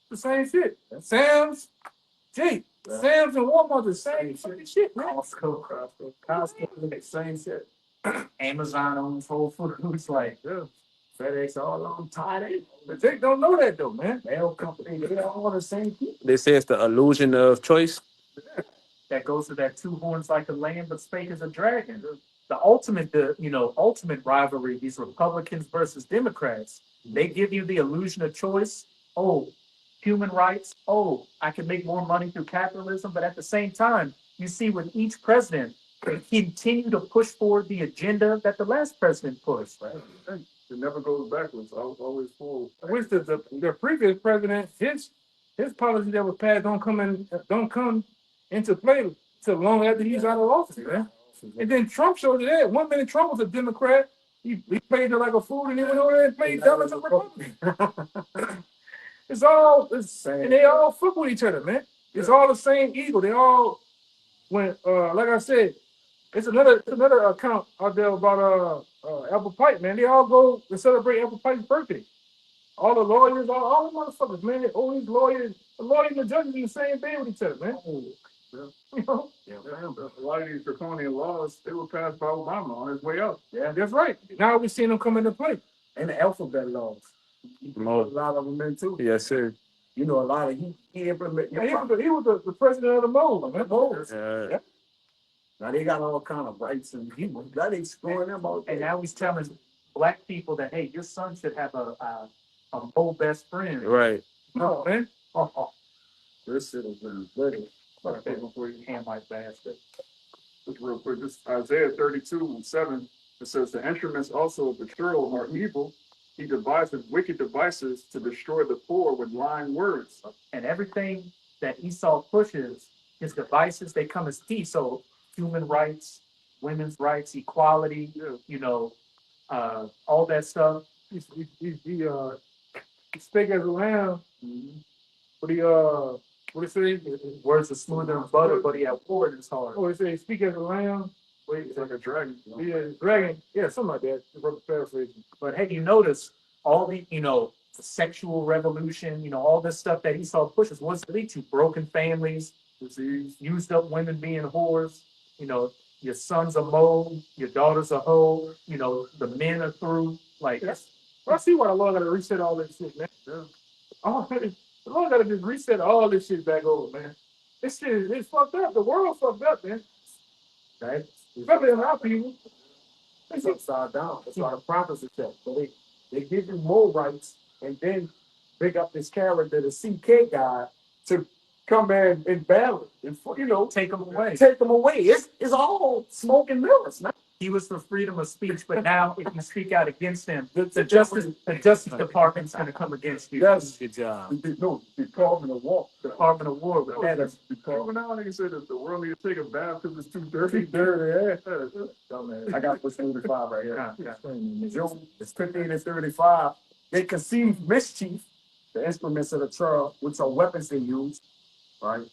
The same shit. Sam's, Jake, Sam's and Walmart, the same fucking shit, man. Costco, same shit. Amazon owns Whole Foods, like, Yeah. FedEx all on tight. But Jake don't know that though, man. Mail company, they all the same people. They say it's the illusion of choice. that goes to that two horns like a lamb, but spake as a dragon. The ultimate rivalry, these Republicans versus Democrats, they give you the illusion of choice. Oh, human rights. Oh, I can make more money through capitalism. But at the same time, you see with each president, they continue to push forward the agenda that the last president pushed. Right? It never goes backwards. I was always forward. I wish that the previous president, his policy that was passed don't come into play till long after he's out of office, man. And then Trump showed you that. 1 minute Trump was a Democrat. He played it like a fool, and he went over there and played dumb as a Republican. And they all fuck with each other, man. It's all the same ego. They all like I said, it's another account out there about Apple Pipe, man. They all go to celebrate Apple Pipe's birthday. All the lawyers, all the motherfuckers, man. All these lawyers, the lawyers and the judges in the same bed with each other, man. Yeah. You know? A lot of these draconian laws, they were passed by Obama on his way out. Yeah, that's right. Now we're seeing them come into play. And the alphabet laws. A lot of them in too. Yes, sir. You know, a lot of he implement. Yeah, he was the president of the mole, man. Yeah. Now they got all kind of rights and he that ain't screwing them out. And now he's telling black people that, hey, your son should have a mole best friend. Right. No, man. This shit has been very. Before you hand my bastard. Just real quick, this Isaiah 32:7. It says the instruments also of the churl are evil. He devises wicked devices to destroy the poor with lying words. And everything that Esau pushes, his devices, they come as tea. So human rights, women's rights, equality, all that stuff. He Spake as a lamb. But he what it say? Words are smoother than butter, but he had war in his heart. Oh, it say speak as a lamb. Wait, It's like a dragon. yeah, dragon. Yeah, something like that. Paraphrasing. But hey, you notice all the, the sexual revolution, all this stuff that Esau pushes, what's it lead to? Broken families, disease, used up women being whores, your sons are mold, your daughters are hoe, the men are through. Like, Well, I see why the Lord got to reset all this shit, man. Yeah. Oh, the Lord got to just reset all this shit back over, man. This shit is fucked up. The world fucked up, man. right? Especially in our people. It's upside down. That's why the prophets are said. So they give you more rights and then pick up this character, the CK guy, to come in and battle and Take them away. take them away. It's all smoke and mirrors, man. He was for freedom of speech, but now if you speak out against him, the Justice Department's going to come against you. Yes. Good job. No, Department of War. Department of War with that. Remember now they said that the world need to take a bath because it's too dirty. I got verse 35 right here. Yeah. Job is 15 and 35. They conceive mischief, the instruments of the trial, which are weapons they use. Right?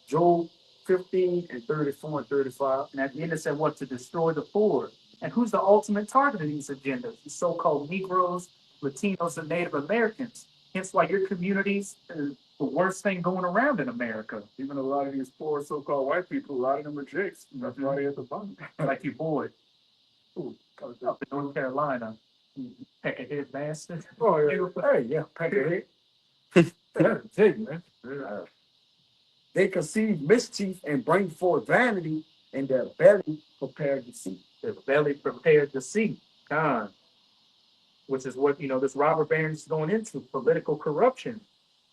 Job 15 and 34 and 35. And at the end it said what? To destroy the poor. And who's the ultimate target of these agendas? The so-called Negroes, Latinos, and Native Americans. Hence why your communities are the worst thing going around in America. Even a lot of these poor so-called white people, a lot of them are jakes. That's why they at the bottom. Like your boy. Up in North Carolina. Peck a head bastard. Oh, yeah. Hey, yeah, Peckerhead. That's big, man. They conceive mischief and bring forth vanity, and their belly prepared deceit. Their belly prepared to see. God. Which is what, this robber baron is going into, political corruption.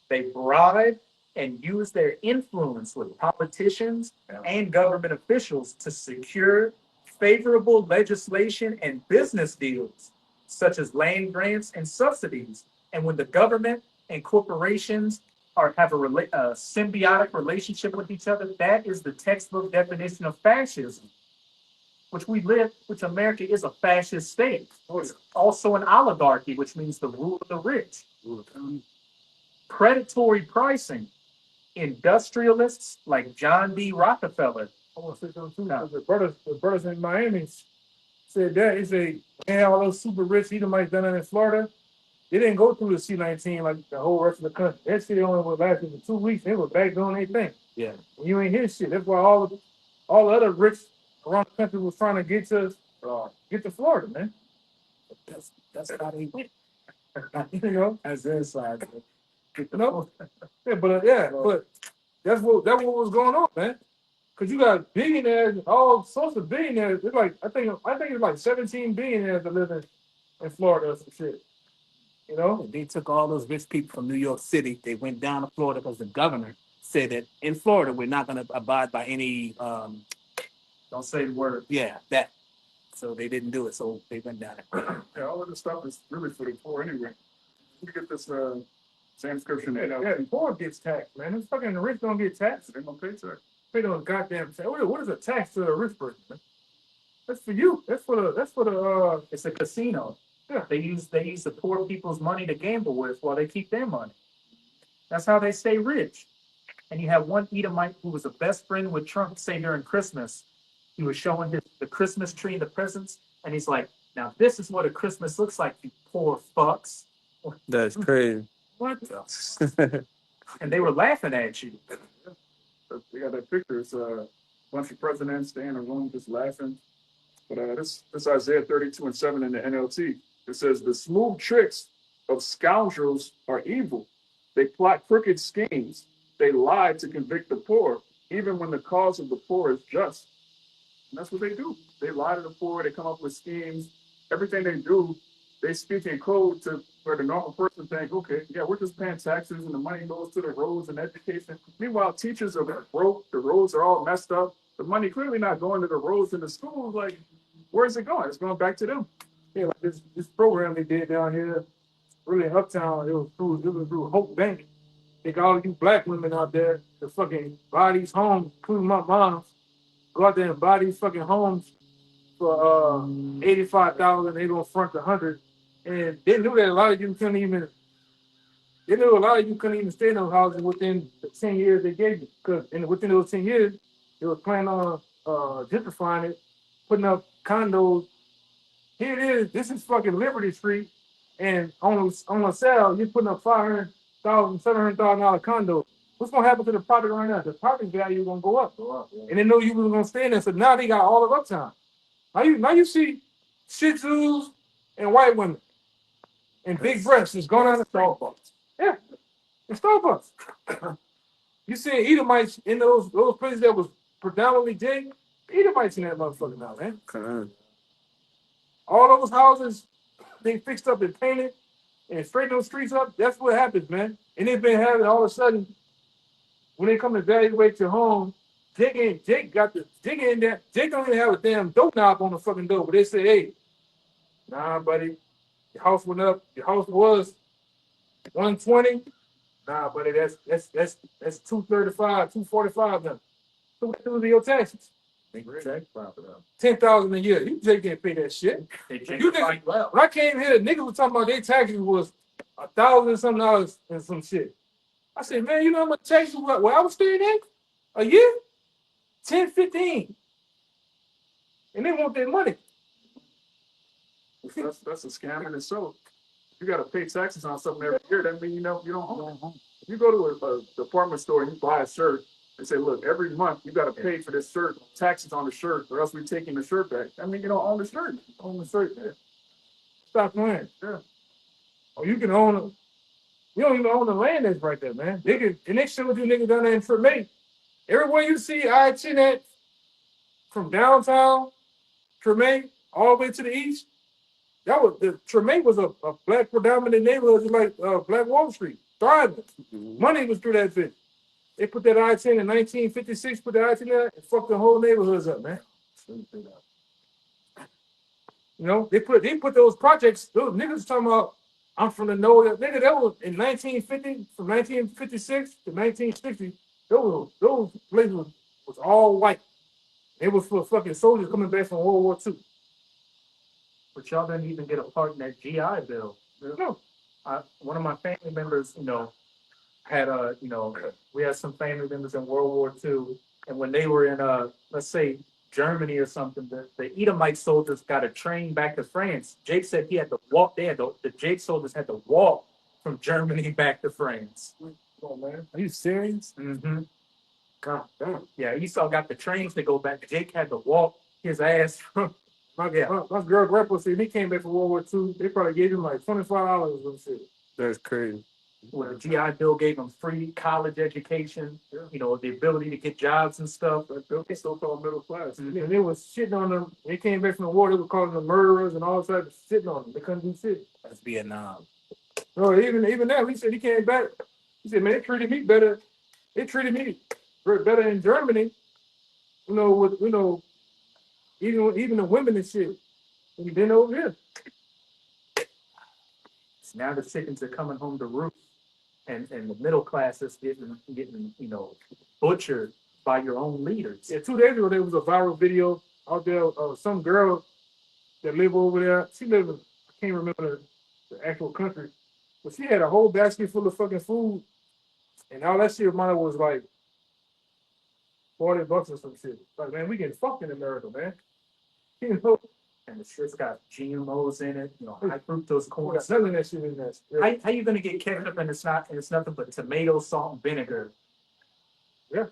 They bribe and use their influence with politicians and government officials to secure favorable legislation and business deals, such as land grants and subsidies. And when the government and corporations have a symbiotic relationship with each other, that is the textbook definition of fascism. Which America is a fascist state. It's also an oligarchy, which means the rule of the rich. Predatory pricing. Industrialists like John D. Rockefeller. I want to say something too. The brothers in Miami said that. He said, man, all those super rich Edomites down there in Florida, they didn't go through the C-19 like the whole rest of the country. That shit only was lasting for 2 weeks. They were back doing their thing. Yeah. And you ain't hear shit. That's why all the other rich around the country was trying to get to Florida, man. That's how they went. As inside. Yeah, but that's what was going on, man. Cause you got billionaires, all sorts of billionaires. It's like I think it's like 17 billionaires that live in Florida or some shit. They took all those rich people from New York City. They went down to Florida because the governor said that in Florida we're not going to abide by any. Don't say the word. Yeah, that. So they didn't do it. So they went down there. Yeah, all of this stuff is really for the poor anyway. You get this same scripture. Yeah, the poor gets taxed, man. This fucking rich don't get taxed. They don't pay tax. They don't goddamn tax. What is a tax to a rich person, man? That's for you. That's for the. It's a casino. Yeah. They use the poor people's money to gamble with while they keep their money. That's how they stay rich. And you have one Edomite who was the best friend with Trump, say during Christmas. He was showing the Christmas tree and the presents, and he's like, now this is what a Christmas looks like, you poor fucks. That's crazy. What the? And they were laughing at you. They got that picture. It's a bunch of presidents staying in a room just laughing. But this Isaiah 32 and 7 in the NLT. It says, the smooth tricks of scoundrels are evil. They plot crooked schemes. They lie to convict the poor, even when the cause of the poor is just. And that's what they do. They lie to the poor. They come up with schemes. Everything they do, they speak in code to where the normal person think, okay, yeah, we're just paying taxes and the money goes to the roads and education. Meanwhile, teachers are broke. The roads are all messed up. The money clearly not going to the roads and the schools. Like, where's it going? It's going back to them. Yeah, like this program they did down here, really in Uptown, it was through Hope Bank. They got all you black women out there to fucking buy these homes, including my mom's. Go out there and buy these fucking homes for $85,000. They don't front the 100, And they knew that a lot of you couldn't even. They knew a lot of you couldn't even stay in those houses within the 10 years they gave you. Because within those 10 years, they were planning on gentrifying it, putting up condos. Here it is. This is fucking Liberty Street. And on a sale, you're putting up $500,000, $700,000 condos. What's gonna happen to the property right now? The property value is gonna go up. Yeah. And they know you was gonna stay in there. So now they got all of uptown. Now you see Shih Tzus and white women and big breasts is going on the Starbucks. Yeah, it's Starbucks. You see Edomites in those places that was predominantly gay. Edomites in that motherfucker now, man. Con. All those houses they fixed up and painted and straightened those streets up. That's what happens, man. And they've been having all of a sudden when they come to evaluate your home, Jake in there. Jake don't even have a damn doorknob on the fucking door, but they say, hey, nah, buddy, your house went up. Your house was 120. Nah, buddy, that's 235, 245 now. So what do with your taxes? $10,000 a year. You Jake can't pay that shit. You niggas, when I came here, niggas were talking about their taxes was $1,000 something dollars and some shit. I said, man, you know how much taxes where I was staying in a year? 10, 15. And they want their money. That's a scam in itself. You got to pay taxes on something every year. That means you don't own it. If you go to a department store and you buy a shirt, they say, look, every month you got to pay for this shirt, taxes on the shirt, or else we're taking the shirt back. I mean, you don't own the shirt. Own the shirt, man. Stop playing. Yeah. Oh, you can own it. You don't even own the land that's right there, man. And they showed you niggas down there in Treme. Everywhere you see I-10 at, from downtown Treme all the way to the east, Treme was a black predominant neighborhood, just like Black Wall Street, thriving. Money was through that bitch. They put that I-10 in 1956, put the I-10 there, and fucked the whole neighborhoods up, man. You know, they put those projects, those niggas talking about, I'm from the north. Nigga, that was in 1950, from 1956 to 1960, those places was all white. It was for fucking soldiers coming back from World War II. But y'all didn't even get a part in that GI Bill. No. One of my family members, had we had some family members in World War II, and when they were in let's say Germany or something, the Edomite soldiers got a train back to France. Jake said he had to walk. The Jake soldiers had to walk from Germany back to France. Oh man, are you serious? Mm-hmm. God damn. Yeah, Esau got the trains to go back. Jake had to walk his ass from. My girl grandpa said he came back from World War II. They probably gave him like $25 or some shit. That's crazy. When the GI Bill gave them free college education, the ability to get jobs and stuff. They still call them middle class. Mm-hmm. And they was shitting on them. They came back from the war. They were calling them murderers and all that type of shitting on them. They couldn't do shit. That's Vietnam. No, even now, he said he came back. He said, man, they treated me better. They treated me better in Germany. Even the women and shit. And he been over here. So now the chickens are coming home to roost. And the middle class is getting butchered by your own leaders. Yeah, 2 days ago there was a viral video out there of some girl that lived over there. She lived in, I can't remember the actual country, but she had a whole basket full of fucking food, and all that shit money was like $40 or some shit. Like, man, we getting fucked in America, man. And the shit's got GMOs in it, high fructose corn. Selling that shit in there. Yeah. How you gonna get ketchup and it's nothing but tomato, salt, and vinegar? Yeah.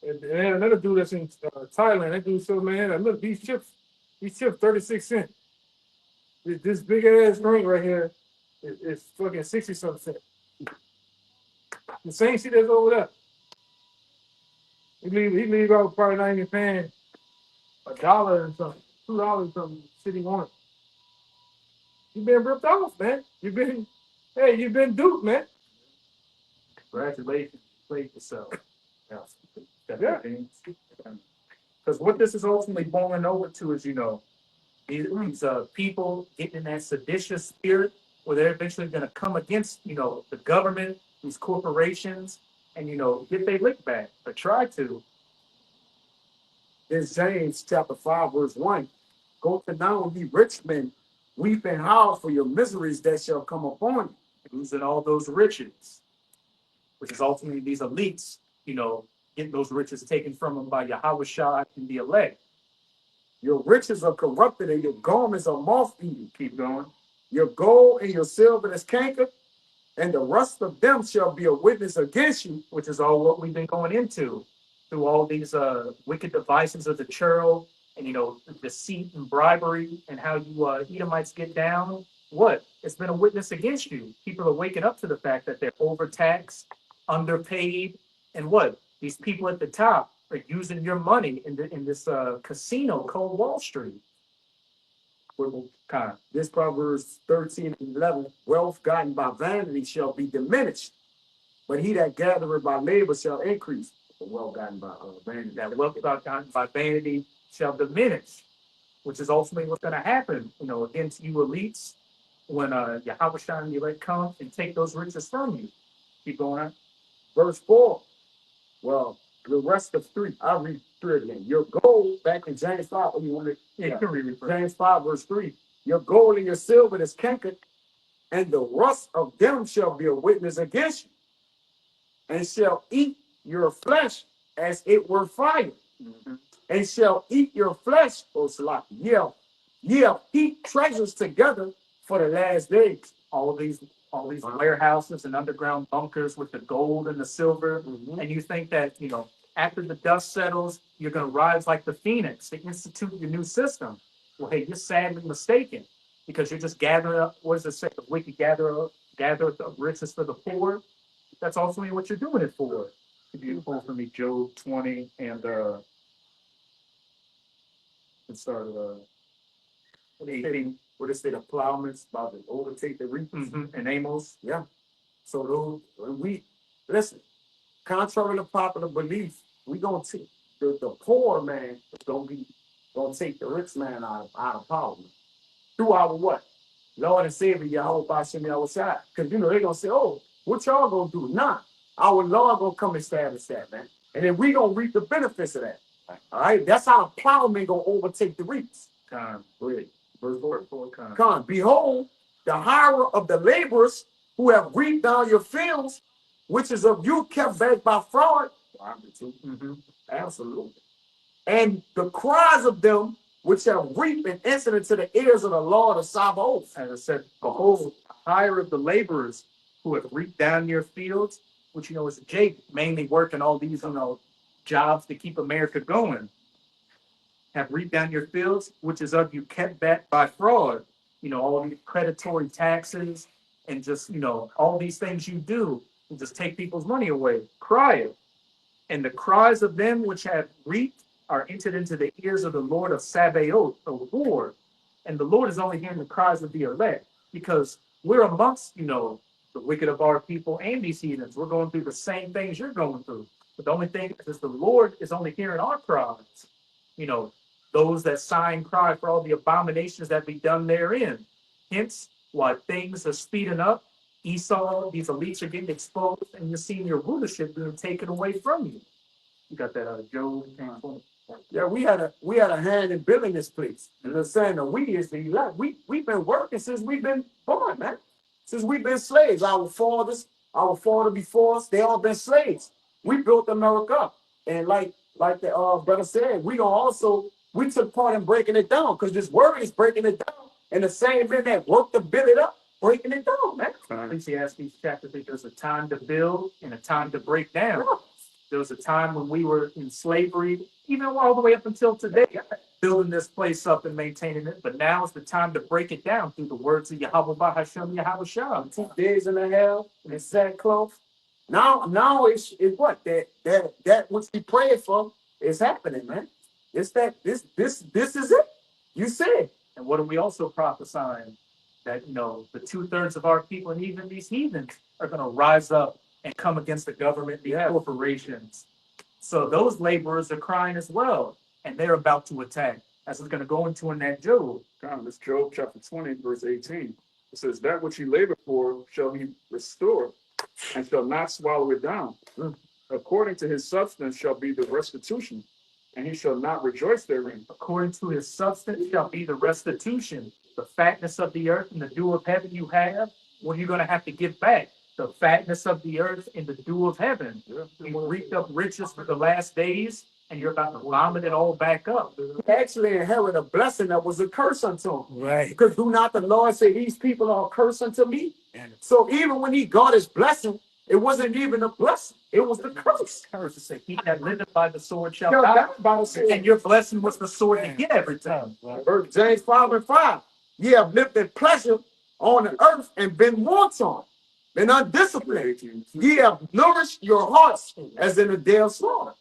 And then another dude that's in Thailand, that dude said, man, look, these chips 36 cents. This big ass drink right here is fucking 60 something cents. The same shit that's over there. He leave out probably not even paying $1 and something. $2 something shit he wants. You've been ripped off, man. You've been duped, man. Congratulations, you played yourself. Yeah. Because what this is ultimately boiling over to is, these people getting in that seditious spirit where they're eventually going to come against, the government, these corporations, and, get their lick back, or try to. In James chapter 5, verse 1, go to now and be rich men, weep and howl for your miseries that shall come upon you. Losing all those riches, which is ultimately these elites, getting those riches taken from them by Yahweh Shah and the elect. Your riches are corrupted and your garments are moth-eaten. Keep going. Your gold and your silver is cankered, and the rust of them shall be a witness against you. Which is all what we've been going into through all these wicked devices of the churl and deceit and bribery and how you Edomites get down. What? It's been a witness against you. People are waking up to the fact that they're overtaxed, underpaid, and what? These people at the top are using your money in this casino called Wall Street. This Proverbs 13 and 11, wealth gotten by vanity shall be diminished, but he that gathereth by labor shall increase. The wealth gotten by vanity. That wealth gotten by vanity shall diminish, which is ultimately what's going to happen, against you elites when Yahweh Shah and the elect come and take those riches from you. Keep going on. Verse 4. Well, the rest of 3, I'll read 3 again. Your gold, back in James 5, you want to? Yeah, you can read it. James 5, verse 3. Your gold and your silver is cankered, and the rust of them shall be a witness against you, and shall eat your flesh as it were fire, and shall eat your flesh, O Salaki. Yeah, heap treasures together for the last days. All these warehouses and underground bunkers with the gold and the silver, and you think that after the dust settles, you're going to rise like the phoenix to institute your new system. Well, hey, you're sadly mistaken, because you're just gathering up. What does it say? The wicked gather the riches for the poor. That's ultimately what you're doing it for. If you pull for me Job 20 and start 18. What they say, the plowmen about to overtake the reapers. And Amos. Yeah. So listen, contrary to popular belief, we gonna take the poor man is gonna take the rich man out of power through our what? Lord and Savior Yahweh Bashem Yahweh Shai. Because they're gonna say, oh, what y'all gonna do? Nah, our Lord gonna come establish that, man. And then we gonna reap the benefits of that. All right, that's how the plowman gonna overtake the reapers. Really. Verse 4. Behold, the hirer of the laborers who have reaped down your fields, which is of you kept back by fraud. Absolutely. And the cries of them which have reaped and entered into the ears of the Lord of Sabaoth. As I said, behold, the hire of the laborers who have reaped down your fields, which is Jake mainly working all these jobs to keep America going. Have reaped down your fields, which is of you kept back by fraud. All these predatory taxes and just, all these things you do and just take people's money away. Cry it. And the cries of them which have reaped are entered into the ears of the Lord of Sabaoth, the Lord. And the Lord is only hearing the cries of the elect, because we're amongst, the wicked of our people and these heathens. We're going through the same things you're going through. But the only thing is the Lord is only hearing our cries. Those that sigh cry for all the abominations that be done therein. Hence, why things are speeding up. Esau, these elites are getting exposed, and you're seeing your rulership being taken away from you. You got that out of Job. Yeah, we had a hand in building this place. And they're saying that we is the elect. We've been working since we've been born, man. Since we've been slaves. Our father before us, they all been slaves. We built America up. And like the brother said, we took part in breaking it down, because this word is breaking it down. And the same men that worked to build it up, breaking it down, man. Ecclesiastes chapter 3, there's a time to build and a time to break down. There was a time when we were in slavery, even all the way up until today, building this place up and maintaining it. But now is the time to break it down through the words of Yahweh Bahashem Yahweh Shah. 2 days in the hell in sackcloth. Now it's what that which we prayed for is happening, man. It's that this is it. You said. And what are we also prophesying? That the 2/3 of our people and even these heathens are going to rise up and come against the government, the corporations. So those laborers are crying as well, and they're about to attack. As it's going to go into in that Job. This Job chapter 20, verse 18. It says, that which he labored for shall he restore, and shall not swallow it down. According to his substance shall be the restitution, and he shall not rejoice therein. According to his substance shall be the restitution. The fatness of the earth and the dew of heaven you have, what are you going to have to give back? The fatness of the earth and the dew of heaven. You reaped up riches for the last days, and you're about to vomit it all back up. He actually inherited a blessing that was a curse unto him. Right. Because do not the Lord say, these people are a curse unto me? So even when he got his blessing, it wasn't even a blessing. It was the curse. Curse to say, he that liveth by the sword shall Shall die. die by the sword. And your blessing was the sword to get everything. Verse James 5:5. Ye have lived in pleasure on the earth and been wanton, been undisciplined. Ye have nourished your hearts as in a day of slaughter.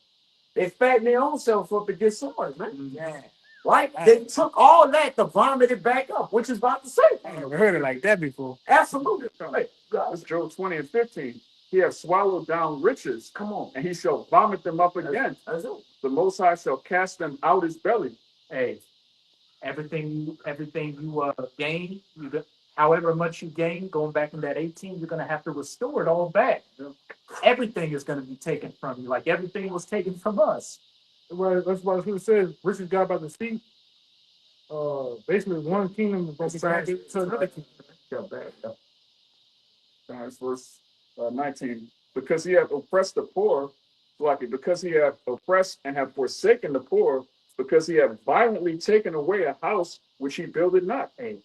They fatten their own self up to get slaughtered, man. Yeah. Right? They took all that to vomit it back up, which is about to say. I never heard it like that before. Absolutely. Right. That's Job 20 and 15. He hath swallowed down riches. Come on. And he shall vomit them up again. That's it. The Most High shall cast them out his belly. Hey, everything you gain, however much you gain, going back in that 18, you're gonna have to restore it all back. Everything is gonna be taken from you, like everything was taken from us. Well, that's why it says Richard got by the sea. Basically one kingdom is going to be handed to another kingdom. That's verse 19. Because he hath oppressed the poor, because he hath oppressed and have forsaken the poor, because he hath violently taken away a house which he builded not. Hey,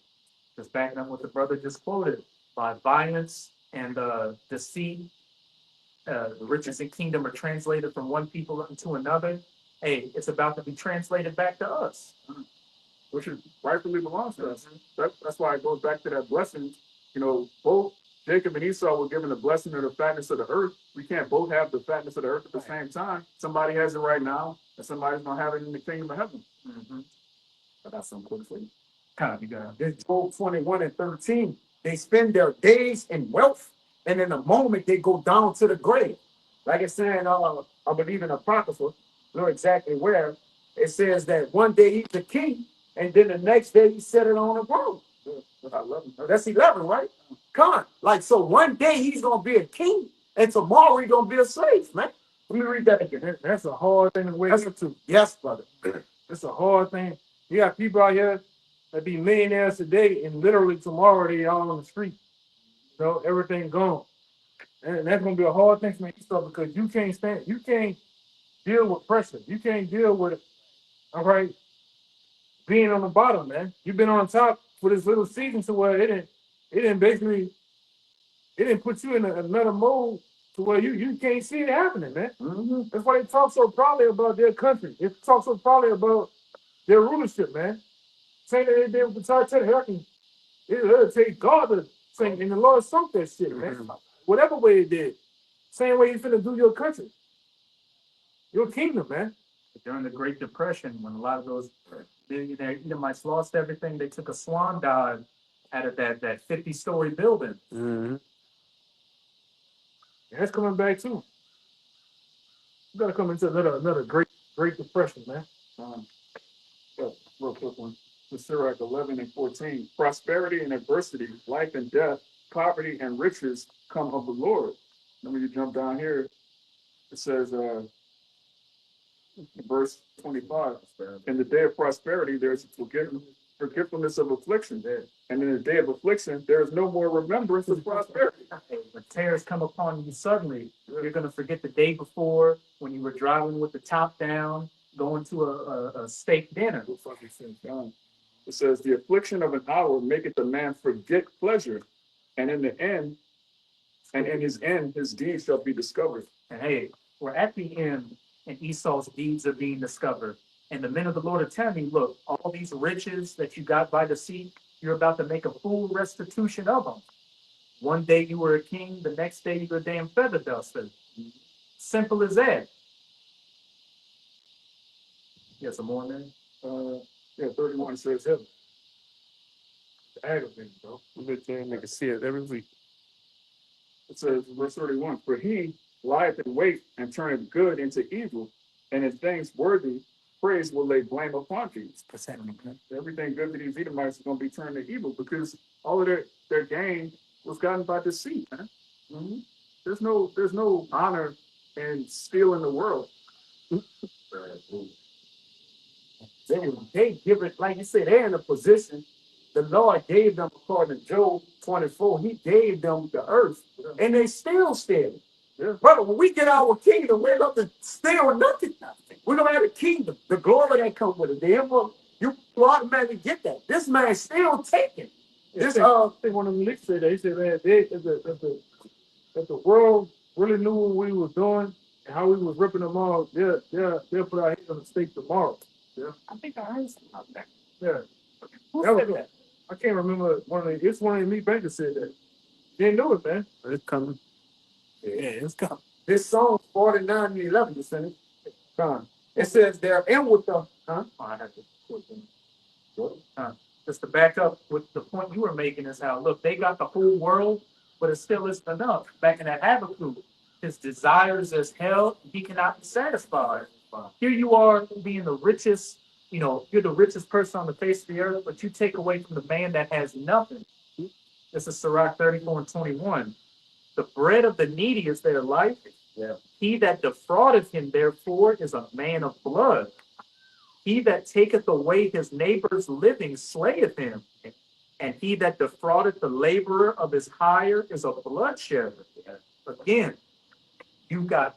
just backing up what the brother just quoted, by violence and deceit, the riches and kingdom are translated from one people into another. Hey, it's about to be translated back to us. Which is rightfully belongs to us. That's why it goes back to that blessing. You know, both Jacob and Esau were given the blessing of the fatness of the earth. We can't both have the fatness of the earth at the same time. Somebody has it right now, and somebody's gonna have it in the kingdom of heaven. Mm-hmm. I got something quick for you. Kind of good. This Job 21 and 13. They spend their days in wealth, and in a moment they go down to the grave. Like it's saying, I believe in Apocrypha, know exactly where. It says that one day he's the king, and then the next day he set it on a throne. That's 11, right? Come on. Like, so one day he's going to be a king, and tomorrow he's going to be a slave, man. Let me read that again. That's a hard thing to wake up to. Yes, brother. It's a hard thing. You got people out here that be millionaires today, and literally tomorrow they all on the street. You know, everything gone. And that's gonna be a hard thing for me to stop because you can't deal with pressure. You can't deal with it. All right. Being on the bottom, man. You've been on top for this little season to where it didn't put you in another mode to where you can't see it happening, man. Mm-hmm. That's why they talk so proudly about their country. They talk so proudly about their rulership, man. Saying that they did with the Tartan, it'll take God to sing, and the Lord sunk that shit, man. Whatever way it did. Same way you finna do your country. Your kingdom, man. During the Great Depression, when a lot of those billionaire Edomites lost everything, they took a swan dive out of that 50-story building. Mm-hmm. And that's coming back too. You gotta come into another great depression, man. Real quick one. The Sirach 11 and 14. Prosperity and adversity, life and death, poverty and riches come of the Lord. Let me jump down here. It says, verse 25. In the day of prosperity, there's forgetfulness of affliction. And in the day of affliction, there is no more remembrance of prosperity. When tears come upon you suddenly, you're going to forget the day before when you were driving with the top down, going to a steak dinner. It says, the affliction of an hour maketh the man forget pleasure, and in the end, and in his end, his deeds shall be discovered. And hey, we're at the end, and Esau's deeds are being discovered. And the men of the Lord are telling me, look, all these riches that you got by the sea, you're about to make a full restitution of them. One day you were a king, the next day you were a damn feather duster. Simple as that. Yeah, some more in there? Yeah, 31 says heaven. It's aggravating, bro. You bet you niggas see it every week. It says, verse 31, for he lieth in wait and turneth good into evil, and in things worthy praise will lay blame upon thee. Everything good to these Edomites is going to be turned to evil because all of their gain was gotten by deceit, man. Mm-hmm. There's no honor in stealing the world. They give it, like you said, they're in a position. The Lord gave them, according to Job 24, he gave them the earth, and they still steal it. Yeah. Brother, when we get our kingdom, we're going to steal nothing. We're going to have a kingdom. The glory that comes with it. The emperor, you automatically get that. This man's still taking. This, I think one of the leaks said that. He said, man, if the world really knew what we was doing and how we was ripping them off, they'll put our heads on the stake tomorrow. Yeah. I think I heard something about that. Yeah. Who That said was, that? I can't remember it's one of the elite bankers said that. They didn't know it, man. It's coming. Yeah, it's coming. This song 49 and 11, you sent it. It says they're in with the, huh? Oh, I have to put them. Just to back up with the point you were making is how, look, they got the whole world, but it still isn't enough. Back in that Habakkuk, his desires as hell, he cannot be satisfied. Here you are being the richest, you're the richest person on the face of the earth, but you take away from the man that has nothing. This is Sirach 34 and 21. The bread of the needy is their life. Yeah. He that defraudeth him, therefore, is a man of blood. He that taketh away his neighbor's living slayeth him. And he that defraudeth the laborer of his hire is a bloodshedder. Again, you got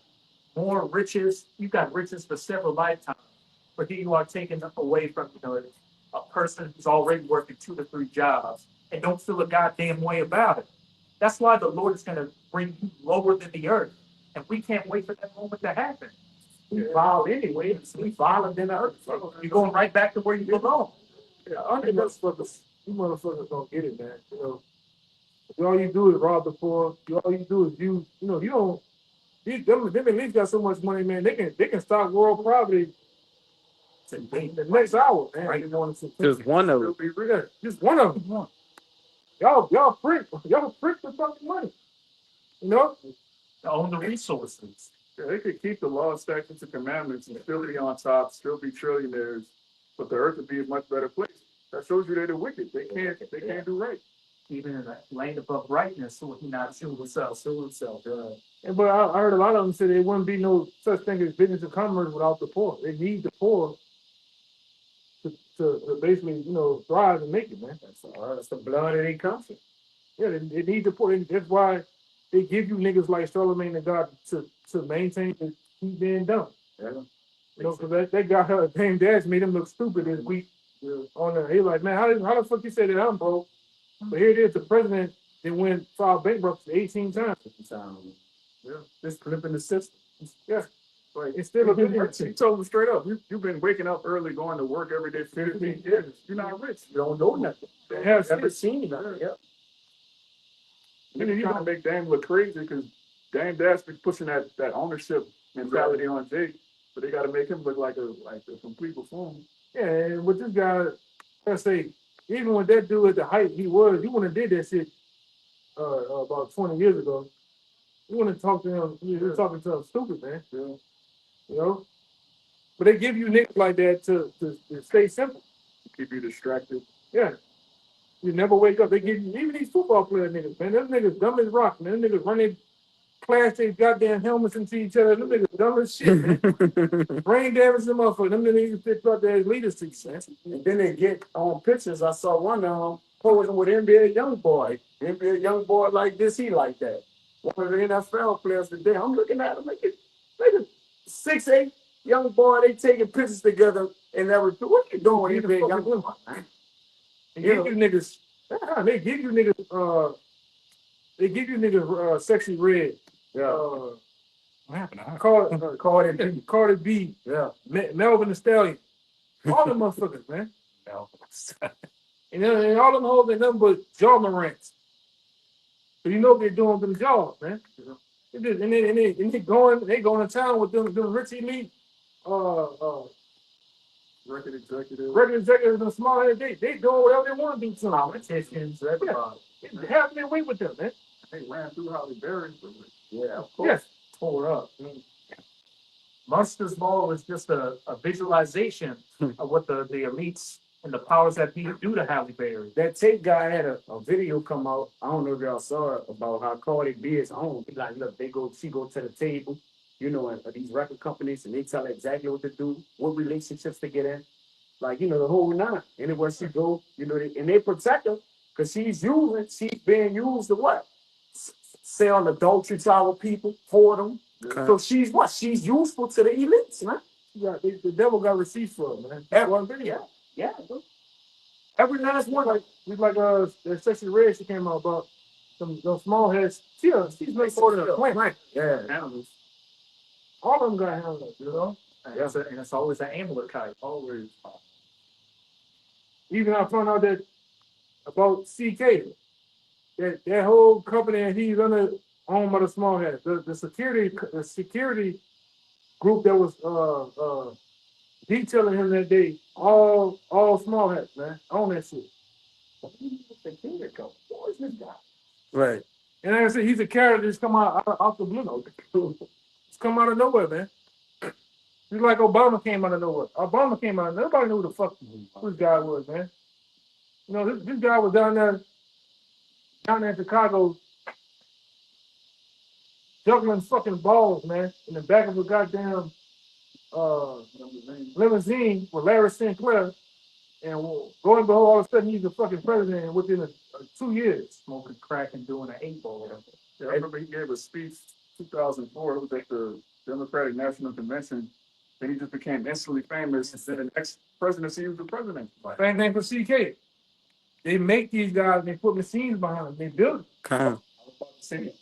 more riches. You got riches for several lifetimes. But here you are taking away from a person who's already working 2 to 3 jobs and don't feel a goddamn way about it. That's why the Lord is going to bring you lower than the earth. And we can't wait for that moment to happen. We vile anyway. We violent than the earth. You're going right back to where you belong. Yeah, I think you motherfuckers don't get it, man. All you do is rob the poor. All you do is you don't. Them at least got so much money, man. They can stock world property the next hour, man. Right. Just one of them. Just one of them. Y'all freak for fucking money. To own the resources. Yeah, they could keep the law, statutes, and commandments and still be on top, still be trillionaires, but the earth would be a much better place. That shows you they're the wicked. They can't do right. Even in the land of uprightness, so he not sue himself. But I heard a lot of them say there wouldn't be no such thing as business and commerce without the poor. They need the poor to basically, thrive and make it, man. That's the blood of their country. Yeah, they need the poor. That's why they give you niggas like Charlemagne the God to maintain and keep being dumb. Yeah. Because that guy, her Dame Dash made him look stupid this week. On there, he like, man, how the fuck you say that I'm broke? But here it is, the president that went filed bankruptcy 18 times. Yeah, Just flipping the system. Yeah. like It's still a good he told them straight up, you've been waking up early, going to work every day for 15 years. You're not rich. You don't know nothing. They have Never shit. seen nothing. Yeah. You trying to make Dame look crazy because Dame Dash be pushing that ownership mentality on Jake, but they got to make him look like a complete buffoon. Yeah, and with this guy, I say, even when that dude at the height he was, you wouldn't have did that shit about 20 years ago. You wouldn't have talked to him. You were talking to him stupid, man. Yeah. But they give you niggas like that to stay simple. Keep you distracted. Yeah. You never wake up. They give you, even these football player niggas, man. Them niggas dumb as rock, man. Them niggas running plastic goddamn helmets into each other. Them niggas dumb as shit, man. Brain damage them motherfuckers. Them niggas pick up their leadership, man. And then they get on pictures. I saw one of them posing with NBA young boy. NBA young boy like this, he like that. One of the NFL players today. I'm looking at him like a 6'8" young boy. They taking pictures together and everything. What you doing with NBA young boy, man? They give you niggas. They give you niggas sexy red. Yeah. What happened? Cardi B. Yeah. Melvin the Stallion. All them motherfuckers, man. And all them hoes ain't nothing but jaw marants. So you know what they're doing with them jaws, man. And they going to town with them rich elite Record executives and small head. They doing whatever they want to do to them. Politicians, everybody. Have their way with them, man. They ran through Holly Berry. Yeah, of course. Yes. Tore up. Monsters Ball was just a visualization of what the elites and the powers that be do to Halle Berry. That tape guy had a video come out. I don't know if y'all saw it about how Cardi B is on. He like, look, she go to the table, at these record companies, and they tell her exactly what to do, what relationships to get in. like the whole nine. Anywhere she go, and they protect her because she's being used to what? Sell adultery to our people, for them. Okay. So she's what? She's useful to the elites, man. Yeah, the devil got receipts for it, man. Yeah. Every last one, Like it's like that Sexy Red she came out about those small heads. She's made for the plant. yeah. Animals. All of them got handlers, you know. And it's always an Amalekite. Always. Even I found out that about CK, that whole company and he's under owned by the small heads. The security group that was detailing him that day, all small heads, man, on that shit. Who is this guy? Right. And like I said, he's a character that's come out the blue. It's come out of nowhere, man. It's like Obama came out of nowhere. Obama came out of nowhere. Nobody knew who the fuck this guy was, man. This guy was down there in Chicago juggling fucking balls, man, in the back of a goddamn limousine with Larry Sinclair. And going behold, all of a sudden he's the fucking president within 2 years. Smoking crack and doing an 8-ball. Yeah, I remember he gave a speech 2004. It was at the Democratic National Convention. Then he just became instantly famous. And then the next presidency, he was the president. Same thing for CK. They make these guys, they put machines behind them, they build them. Okay.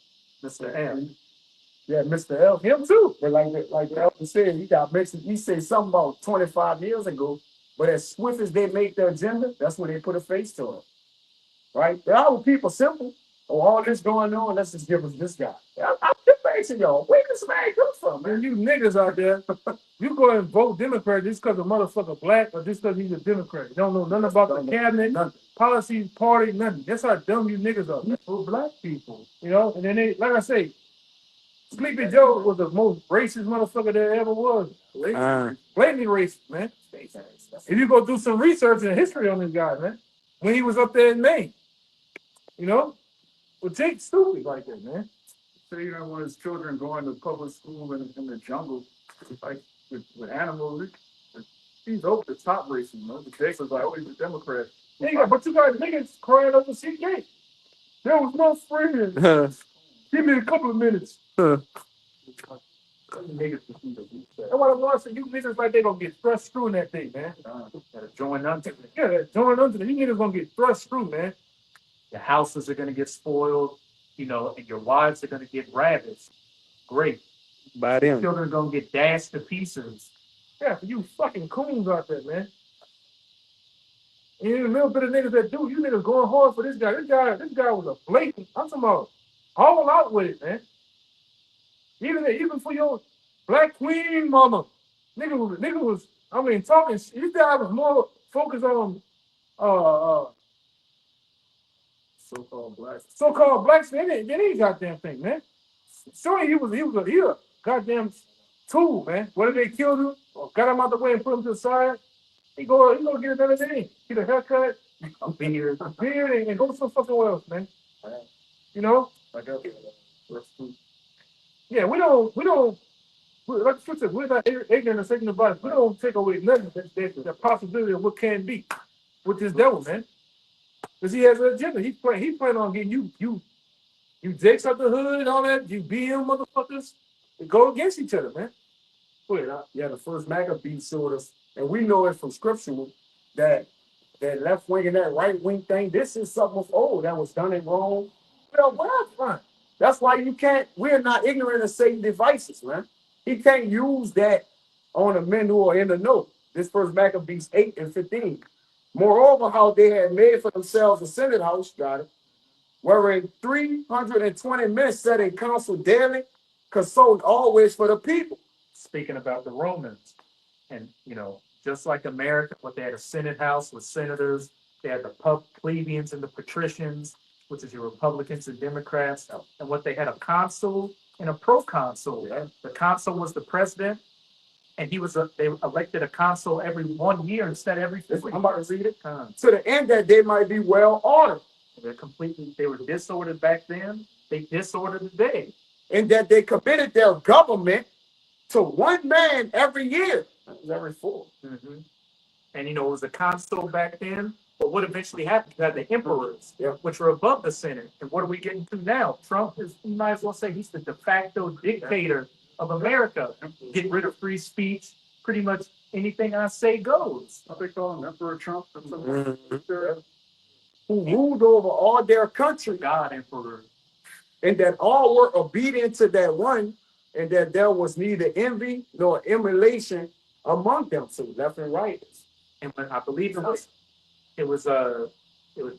Mr. M. Yeah, Mr. L. Him too. But like the elder said, he got mentioned. He said something about 25 years ago. But as swift as they make the agenda, that's when they put a face to it. Right? There are people simple. Oh, all this going on, let's just give us this guy. I'm just asking y'all, where this man come from, man? Man, you niggas out there, you go and vote Democrat just because a motherfucker black or just because he's a Democrat. You don't know nothing about the cabinet, Nothing. policies, party, nothing. That's how dumb you niggas are. For black people. And then they, like I say, Sleepy Joe was the most racist motherfucker there ever was. Blatantly racist, man. If you go do some research and history on this guy, man, when he was up there in Maine, well, Jake's stupid like that, man. Say, when his children going to public school in the jungle, like with animals, he's over the top racing, The Jake was like, oh, he's a Democrat. Yeah, but you got niggas crying over CK. There was no friend. Give me a couple of minutes. Niggas just need to reach that. That's what I want to say. You niggas like they gonna get thrust through in that thing, man. Gotta join unto it. Yeah, join onto it. You niggas gonna get thrust through, man. Your houses are gonna get spoiled, and your wives are gonna get ravaged. Great. By them. Children are gonna get dashed to pieces. Yeah, for you fucking coons out there, man. And in the little bit of niggas that do, you niggas going hard for this guy. This guy was a blatant. I'm talking about all out with it, man. Even for your black queen mama, nigga was. I mean, talking. This guy was more focused on so-called blacks than any goddamn thing, man. Surely he was a goddamn tool, man. Whether they killed him or got him out the way and put him to the side, he gonna get another day. Get a haircut, a beard, and go some fucking else, man. Yeah, we don't. Like I said, we're not ignorant of Satan advice. We don't take away nothing. The possibility of what can be with this devil, man. Because he has an agenda. He plan on getting you jakes out the hood and all that. You BM motherfuckers. They go against each other, man. Yeah, the first Maccabees showed us, and we know it from scripture that left wing and that right wing thing. This is something of old that was done in Rome. Well, that's why we're not ignorant of Satan's devices, man. He can't use that on the men who are in the know. This first Maccabees 8 and 15. Moreover, how they had made for themselves a Senate house, got it, wherein 320 men sat in council daily, consulting always for the people. Speaking about the Romans, and just like America, what they had a Senate house with senators, they had the plebeians and the patricians, which is your Republicans and Democrats, and what they had a consul and a proconsul. Yeah. The consul was the president, and they elected a consul every 1 year instead of every 4 I'm about to read it. years. To the end that they might be well ordered, They were disordered back then. They disordered today. and that they committed their government to one man every year. That was every 4. Mm-hmm. And you know, it was a consul back then. But what eventually happened, you had the emperors, Yeah. which were above the Senate. And what are we getting to now? Trump is, you might as well say he's the de facto dictator of America. Get rid of free speech. Pretty much anything I say goes. What they call him, Emperor Trump? Or something? Mhm. Who ruled over all their country, God emperor. and that all were obedient to that one, and that there was neither envy nor emulation among them. So left and right. And when I believe it was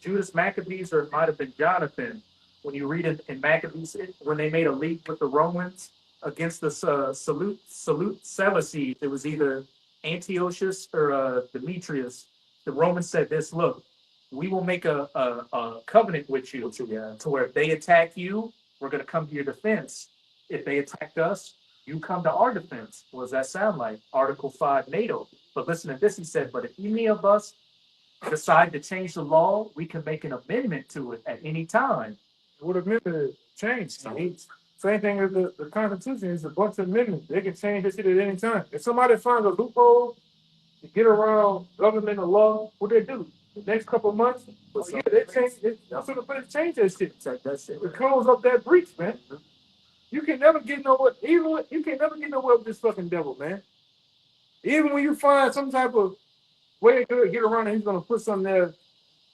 Judas Maccabees, or it might have been Jonathan. When you read it in Maccabees, when they made a league with the Romans against the Salute Seleucids, it was either Antiochus or Demetrius. The Romans said this: "Look, we will make a covenant with you, to where if they attack you, we're going to come to your defense. If they attack us, you come to our defense." What does that sound like? Article 5 NATO. But listen to this, he said, "But if any of us decide to change the law, we can make an amendment to it at any time." What amendment changed? Same thing as the Constitution is a bunch of amendments. They can change this shit at any time. If somebody finds a loophole to get around government or law, what they do? The next couple of months, they change it. That's what the British change that shit. That's it. It close up that breach, man. You can never get nowhere. You can never get nowhere with this fucking devil, man. Even when you find some type of way to get around it, he's gonna put something there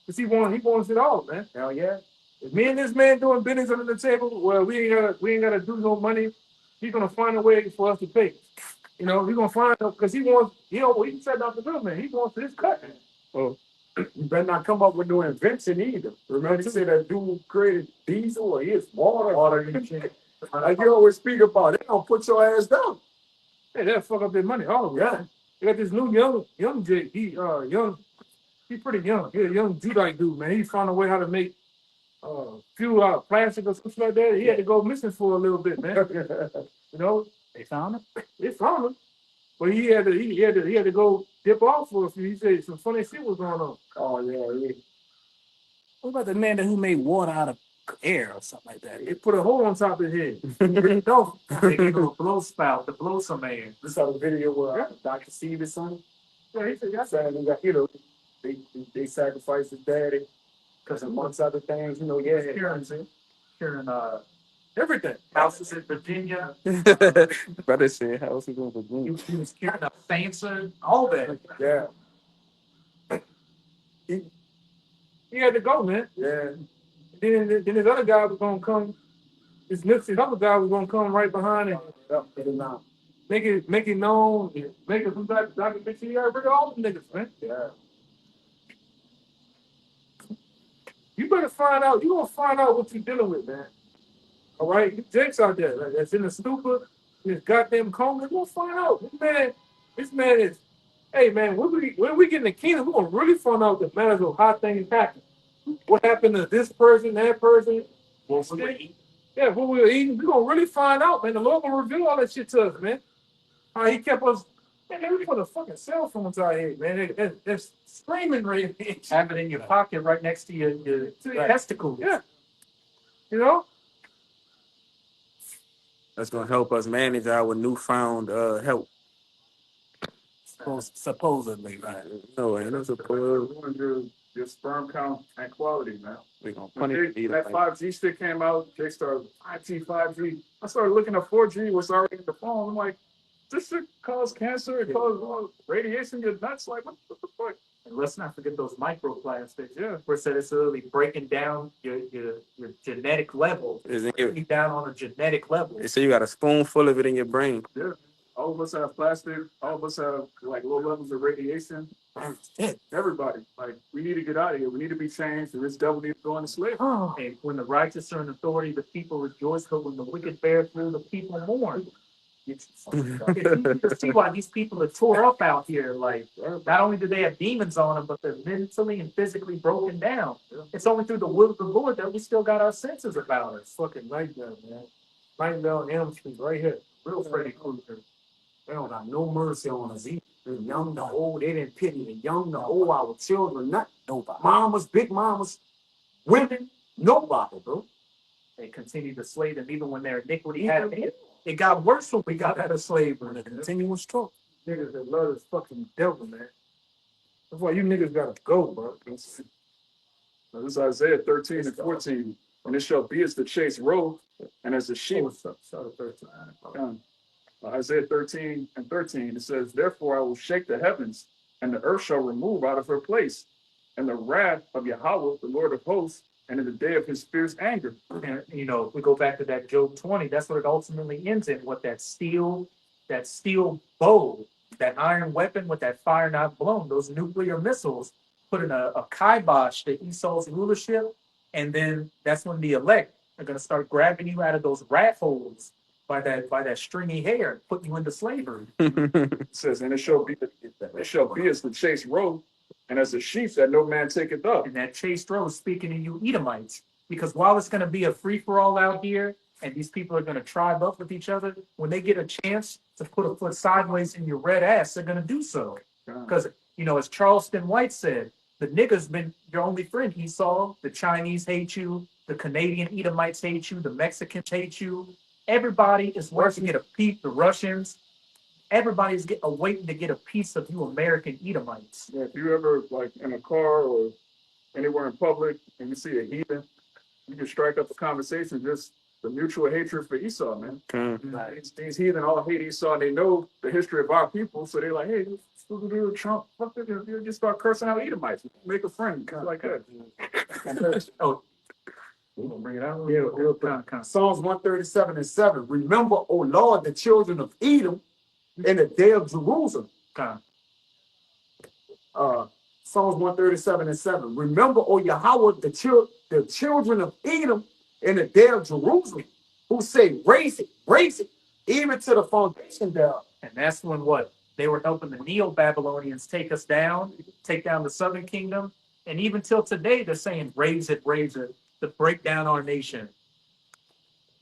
because he wants it all, man. Hell yeah. If me and this man doing business under the table, well, we ain't gotta do no money. He's gonna find a way for us to pay. You know, he's gonna find because he said not the middleman. He wants his cut. Oh, you better not come up with no invention either. Remember, he said that dude created diesel or his water and shit. Like you always speak about, they gonna put your ass down. Hey, that fuck up their money all of it. Yeah. You got this new young Jake. He's pretty young. He's a young Judite dude, man. He found a way how to make fuel out of plastic or something like that. He had to go missing for a little bit, man. You know, They found him. they found him, but he had to go dip off for a few. He said some funny shit was going on. Oh yeah. What about the man who made water out of air or something like that? He put a hole on top of his head. No, They gave him a blow spout to blow some air. You saw the video where Dr. Stevens' son? Yeah, he said that's Saying he got, they sacrificed his daddy because amongst other things, Hearing everything. houses in Virginia. Brother said houses in Virginia. He was carrying a fencer, all that. Yeah. He had to go, man. Yeah. Then his other guy was gonna come. His other guy was gonna come right behind and make it known, make it some type of documentary. You gotta bring all the niggas, man. Yeah. You better find out. You gonna find out what you're dealing with, man. All right, you Jake's out there like, that's in the stupor, in his goddamn coma. You gonna find out. This man is. Hey, man, when we get in the kingdom, we're gonna really find out the matters of how things happen. What happened to this person, that person? What we were eating. Yeah, what we were eating. We're gonna really find out, man. The Lord will reveal all that shit to us, man. How he kept us. Man, we put a fucking cell phones out here, man. They're screaming right now. Have it in your pocket right next to your testicles. Yeah. You know? That's gonna help us manage our newfound health. Supposedly, right? No, ain't no support. Your sperm count and quality, man. We gonna When punish that 5G stick came out, they started 5G. I started looking at 4G, was already in the phone. I'm like, this shit cause cancer, it causes radiation, you're nuts. Like, what the fuck? And let's not forget those microplastics. Yeah, where said it's literally breaking down your genetic level. Breaking down on a genetic level. They say you got a spoonful of it in your brain. Yeah. All of us have plastic. All of us have like low levels of radiation. Everybody, like, we need to get out of here. We need to be changed. And this devil needs to go into slavery. And when the righteous are in authority, the people rejoice. But when the wicked bear through, the people mourn. You can see why these people are tore up out here. Like, not only do they have demons on them, but they're mentally and physically broken down. It's only through the will of the Lord that we still got our senses about us. Fucking nightmare, man. Nightmare on Elm Street right here. Real Freddy Krueger. They don't got no mercy on us either. The young, the old, they didn't pity the young, the old, our children, not nobody. Mamas, big mamas, women, nobody, bro. They continue to slay them even when their iniquity had it got worse when we got out of slavery. The continuous struggle. Niggas that love this fucking devil, man. That's why you niggas gotta go, bro. Now, this is Isaiah 13 and 14. And it shall be as the chase roe, and as the sheep. Start at 13. Isaiah 13 and 13, it says, therefore I will shake the heavens, and the earth shall remove out of her place, and the wrath of Yahweh, the Lord of hosts, and in the day of his fierce anger. And, you know, if we go back to that Job 20, that's what it ultimately ends in, with that steel bow, that iron weapon with that fire not blown, those nuclear missiles, putting a kibosh to Esau's rulership. And then that's when the elect are going to start grabbing you out of those rat holes by that stringy hair and putting you into slavery. It says, and it shall be as the chase roe, and as the sheep that no man taketh up. And that chased row is speaking to you Edomites, because while it's going to be a free-for-all out here, and these people are going to tribe up with each other, when they get a chance to put a foot sideways in your red ass, they're going to do so. Because, you know, as Charleston White said, the nigga's been your only friend, Esau. The Chinese hate you. The Canadian Edomites hate you. The Mexicans hate you. Everybody is waiting to get a piece. The Russians, everybody's waiting to get a piece of you American Edomites. Yeah, if you ever, like, in a car or anywhere in public, and you see a heathen, you can strike up a conversation, just the mutual hatred for Esau, man. These heathen all hate Esau, and they know the history of our people, so they're like, hey, Trump, fuck this, you just start cursing out Edomites, make a friend, kind of like that. Oh, we're gonna bring it out. Yeah, real quick. Psalms 137 and 7. Remember, O Lord, the children of Edom in the day of Jerusalem. Psalms 137 and 7. Remember, O Yahweh, the children of Edom in the day of Jerusalem, who say, raise it, even to the foundation thereof. And that's when what? They were helping the Neo-Babylonians take us down, take down the southern kingdom. And even till today, they're saying, raise it, to break down our nation.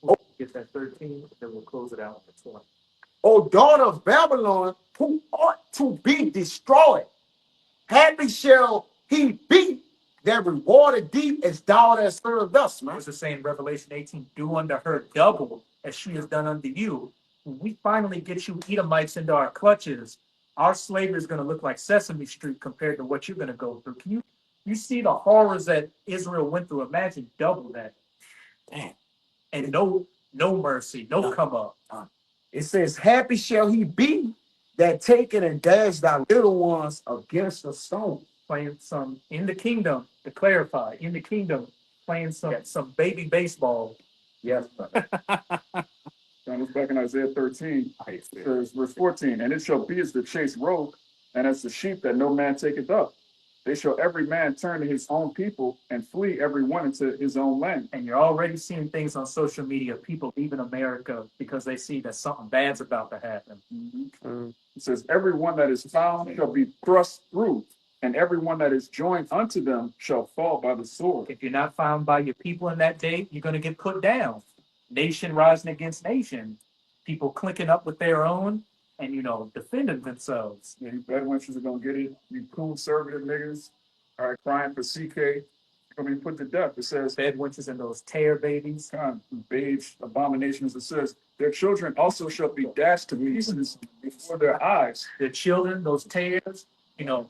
We'll get that 13, then we'll close it out with 20. O daughter of Babylon, who ought to be destroyed, happy shall he be that rewarded thee as thou hast served us, man. What's the saying, Revelation 18, do unto her double as she has done unto you. When we finally get you Edomites into our clutches, our slavery is going to look like Sesame Street compared to what you're going to go through. Can you see the horrors that Israel went through? Imagine double that. Damn. And no mercy, no come up. It says, happy shall he be that taketh and dash thy little ones against a stone. Playing some in the kingdom, to clarify, in the kingdom, playing some baby baseball. Yes, brother. Now, look back in Isaiah 13, verse 14, and it shall be as the chase roe, and as the sheep that no man taketh up. They shall every man turn to his own people, and flee every one into his own land. And you're already seeing things on social media, people leaving America because they see that something bad's about to happen. It says, every one that is found shall be thrust through, and every one that is joined unto them shall fall by the sword. If you're not found by your people in that day, you're going to get put down. Nation rising against nation, people clinking up with their own and, you know, defending themselves. Yeah, you bedwenches are gonna get it. You conservative niggas are crying for CK. You're gonna be put to death. It says, Bedwenches and those tear babies. beige abominations. It says, their children also shall be dashed to pieces before their eyes. Their children, those tears, you know,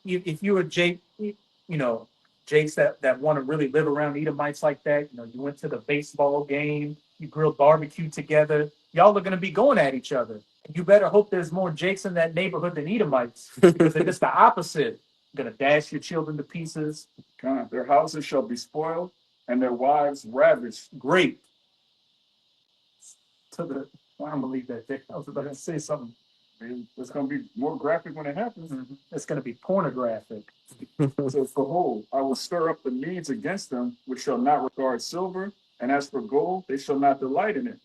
if you were Jake, you know, Jakes that want to really live around Edomites like that, you know, you went to the baseball game, you grilled barbecue together, y'all are going to be going at each other. You better hope there's more Jakes in that neighborhood than Edomites, because if it's the opposite, you're going to dash your children to pieces. Their houses shall be spoiled, and their wives ravished. Great. I don't believe that. I was about to say something. It's going to be more graphic when it happens. It's going to be pornographic. It says, behold, I will stir up the Medes against them, which shall not regard silver, and as for gold, they shall not delight in it.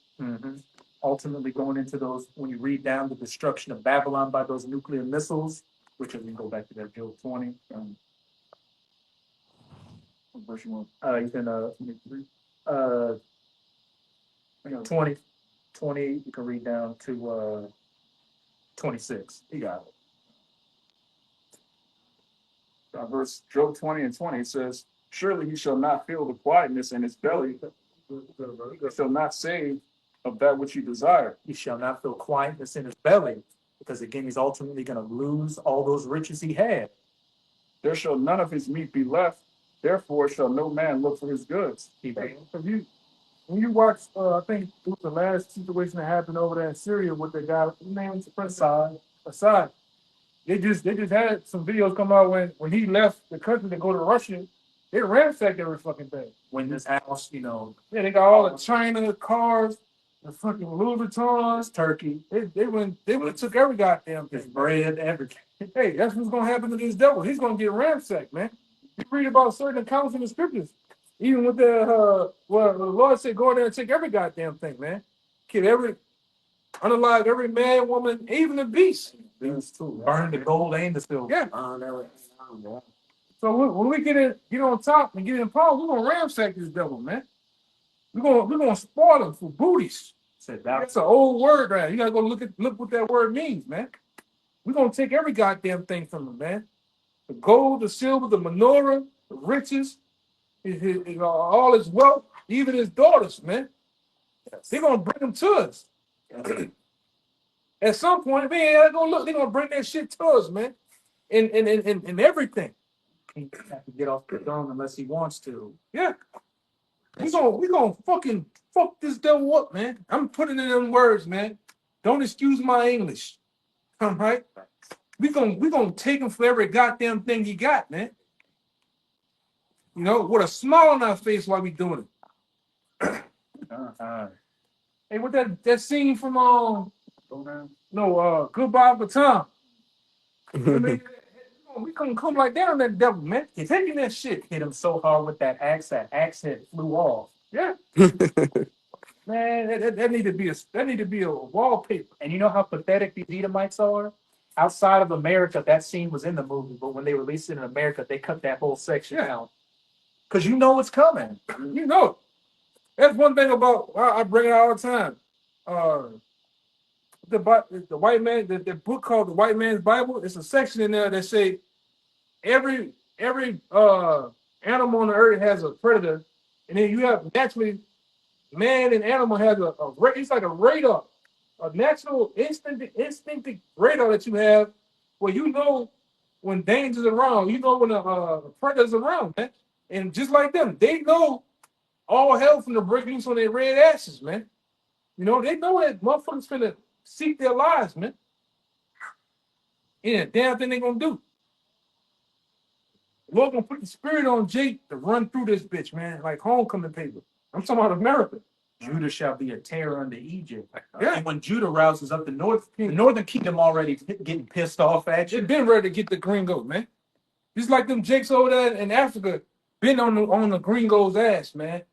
Ultimately going into those, when you read down the destruction of Babylon by those nuclear missiles, which we can go back to that Job 20. What verse you want? You can 20, you can read down to 26. You got it. Verse Job 20 and 20, it says, surely he shall not feel the quietness in his belly, he shall not save of that which he desired. He shall not feel quietness in his belly, because again, he's ultimately going to lose all those riches he had. there shall none of his meat be left. Therefore shall no man look for his goods. Hey, If you when you watch, I think it was the last situation that happened over there in Syria with the guy, his name was Assad. They just had some videos come out when he left the country to go to Russia. They ransacked every fucking thing. when this house, you know, Yeah, they got all the China cars, the fucking Louis Vuittons. turkey, They went and took every goddamn his thing. bread, everything. Hey, that's what's gonna happen to this devil. He's gonna get ransacked, man. You read about certain accounts in the scriptures. Even with the Lord said, go in there and take every goddamn thing, man. Kill unalive every man, woman, even the beast. Things too. Burn the gold and the silver. Yeah. Yeah. So when we get on top and get in power, we're gonna ransack this devil, man. We're gonna spoil him for booties. Said that. That's an old word, right? You gotta go look what that word means, man. We're gonna take every goddamn thing from him, man. The gold, the silver, the menorah, the riches, all his wealth, even his daughters, man. They're gonna bring them to us. At some point, man, they're gonna bring that shit to us, man. In everything. He doesn't have to get off the throne unless he wants to. Yeah. We gonna fucking fuck this devil up, man. I'm putting it in them words, man. Don't excuse my English. All right? We gonna take him for every goddamn thing he got, man. You know, with a smile on our face while we doing it. Hey, what that scene from Goodbye Baton. I mean, we couldn't come like that on that devil, man. He's taking that shit. Hit him so hard with that axe head flew off. Yeah. Man, that need to be a wallpaper. And you know how pathetic these Edomites are? Outside of America, that scene was in the movie, but when they released it in America, they cut that whole section out. Because you know it's coming. You know. That's one thing about I bring it all the time. The white man, the book called The White Man's Bible, it's a section in there that say every animal on the earth has a predator, and then you have naturally man and animal has it's like a radar, a natural instinctive radar that you have where you know when danger's around, you know when a predator's around, man. And just like them, they know all hell from the break loose on their red asses, man. You know, they know that motherfuckers finna seek their lives, man. Yeah, damn thing they gonna do. Lord gonna put the spirit on Jake to run through this bitch, man, like homecoming paper. I'm talking about America. Judah shall be a terror unto Egypt. Yeah. And when Judah rouses up the northern kingdom already getting pissed off at you. They've been ready to get the gringos, man. Just like them Jakes over there in Africa been on the gringos' ass, man.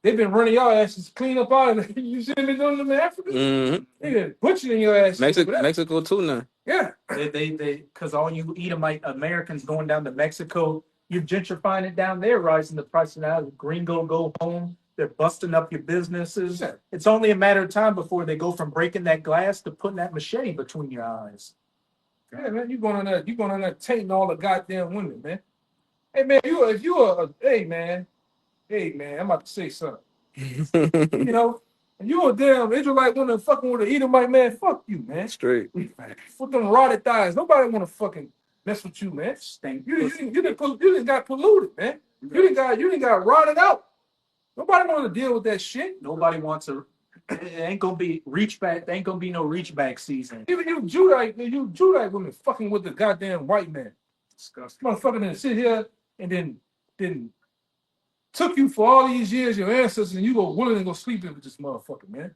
They've been running y'all asses clean up out of it. You see them been doing them in Africa? Mm-hmm. They been butchering your ass. Mexico too now. Yeah. They because all you Edomite Americans going down to Mexico, you're gentrifying it down there, rising the price now. Gringo go home. They're busting up your businesses. Yeah. It's only a matter of time before they go from breaking that glass to putting that machete between your eyes. Yeah, man, you going on there tainting all the goddamn women, man. Hey man, hey man, I'm about to say something. You know, if you a damn Israelite woman fucking with an Edomite man, fuck you, man. Straight. With them rotted thighs, nobody want to fucking mess with you, man. You didn't got polluted, man. You didn't got rotted out. Nobody want to deal with that shit. Nobody wants to. It ain't gonna be reach back. There ain't gonna be no reach back season. Even you Judite women fucking with the goddamn white man. Disgusting. Motherfucker didn't sit here and then took you for all these years, your ancestors, and you go willing to go sleep in with this motherfucker, man.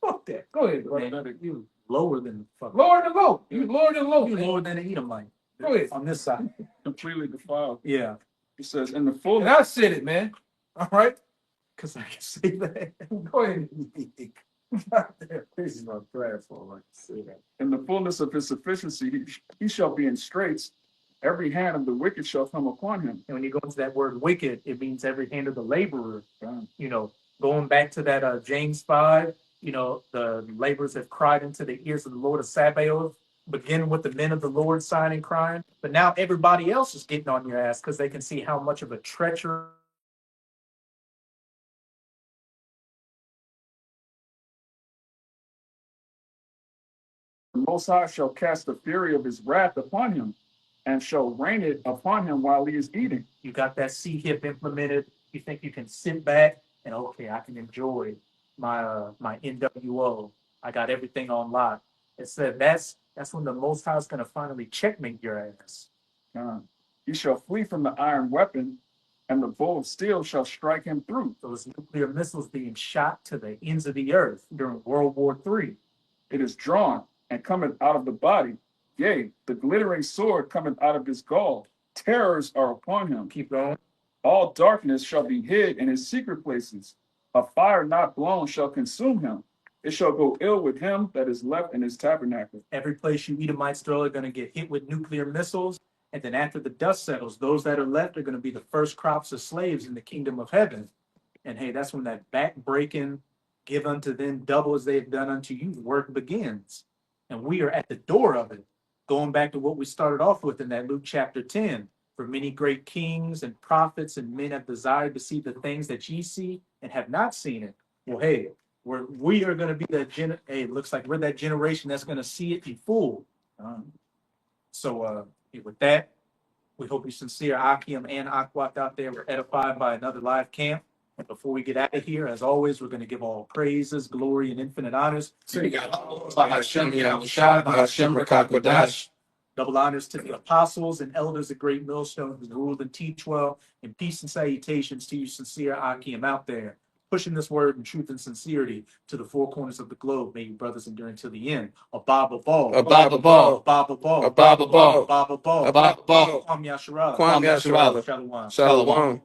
Fuck that. Go ahead, bro. Man, you lower than the fuck. Lower than low. You lower than low. You Man. lower than an Edomite. Go ahead. On this side. Completely defiled. Yeah. It says, in the And fullness, I said it, man. All right. Because I can say that. Go ahead. This is my prayer for like to say that. in the fullness of his sufficiency, he shall be in straits. Every hand of the wicked shall come upon him. And when you go into that word wicked, it means every hand of the laborer. You know, going back to that James 5, you know, the laborers have cried into the ears of the Lord of Sabaoth, beginning with the men of the Lord sighing and crying. But now everybody else is getting on your ass because they can see how much of a treacherous The Most High shall cast the fury of his wrath upon him, and shall rain it upon him while he is eating. You got that C hip implemented. You think you can sit back and okay, I can enjoy my NWO. I got everything on lock. It said that's when the Most High is gonna finally checkmate your ass. He shall flee from the iron weapon, and the bow of steel shall strike him through. Those nuclear missiles being shot to the ends of the earth during World War III. It is drawn and cometh out of the body. Yea, the glittering sword cometh out of his gall. Terrors are upon him. Keep going. All darkness shall be hid in his secret places. A fire not blown shall consume him. It shall go ill with him that is left in his tabernacle. Every place you Edomites throw are going to get hit with nuclear missiles. And then after the dust settles, those that are left are going to be the first crops of slaves in the kingdom of heaven. And hey, that's when that back breaking, give unto them double as they have done unto you, work begins. And we are at the door of it. Going back to what we started off with in that Luke chapter 10. For many great kings and prophets and men have desired to see the things that ye see and have not seen it. Well, hey, we are going to be that hey, it looks like we're that generation that's going to see it in full. So with that, we hope you sincere Akim and Akwat out there were edified by another live camp. And before we get out of here, as always, we're going to give all praises, glory, and infinite honors to double honors to the apostles and elders of Great Millstone who rule and teach well, and peace and salutations to you sincere Akim out there, pushing this word in truth and sincerity to the four corners of the globe. May you brothers endure until the end. A Baba Ball. A Baba Ball. A Baba Ball. A Baba Ball. A Baba Ball. A Baba Ball. Kwam Yasharala. Kwam Yasharala. Shalom. Shalom.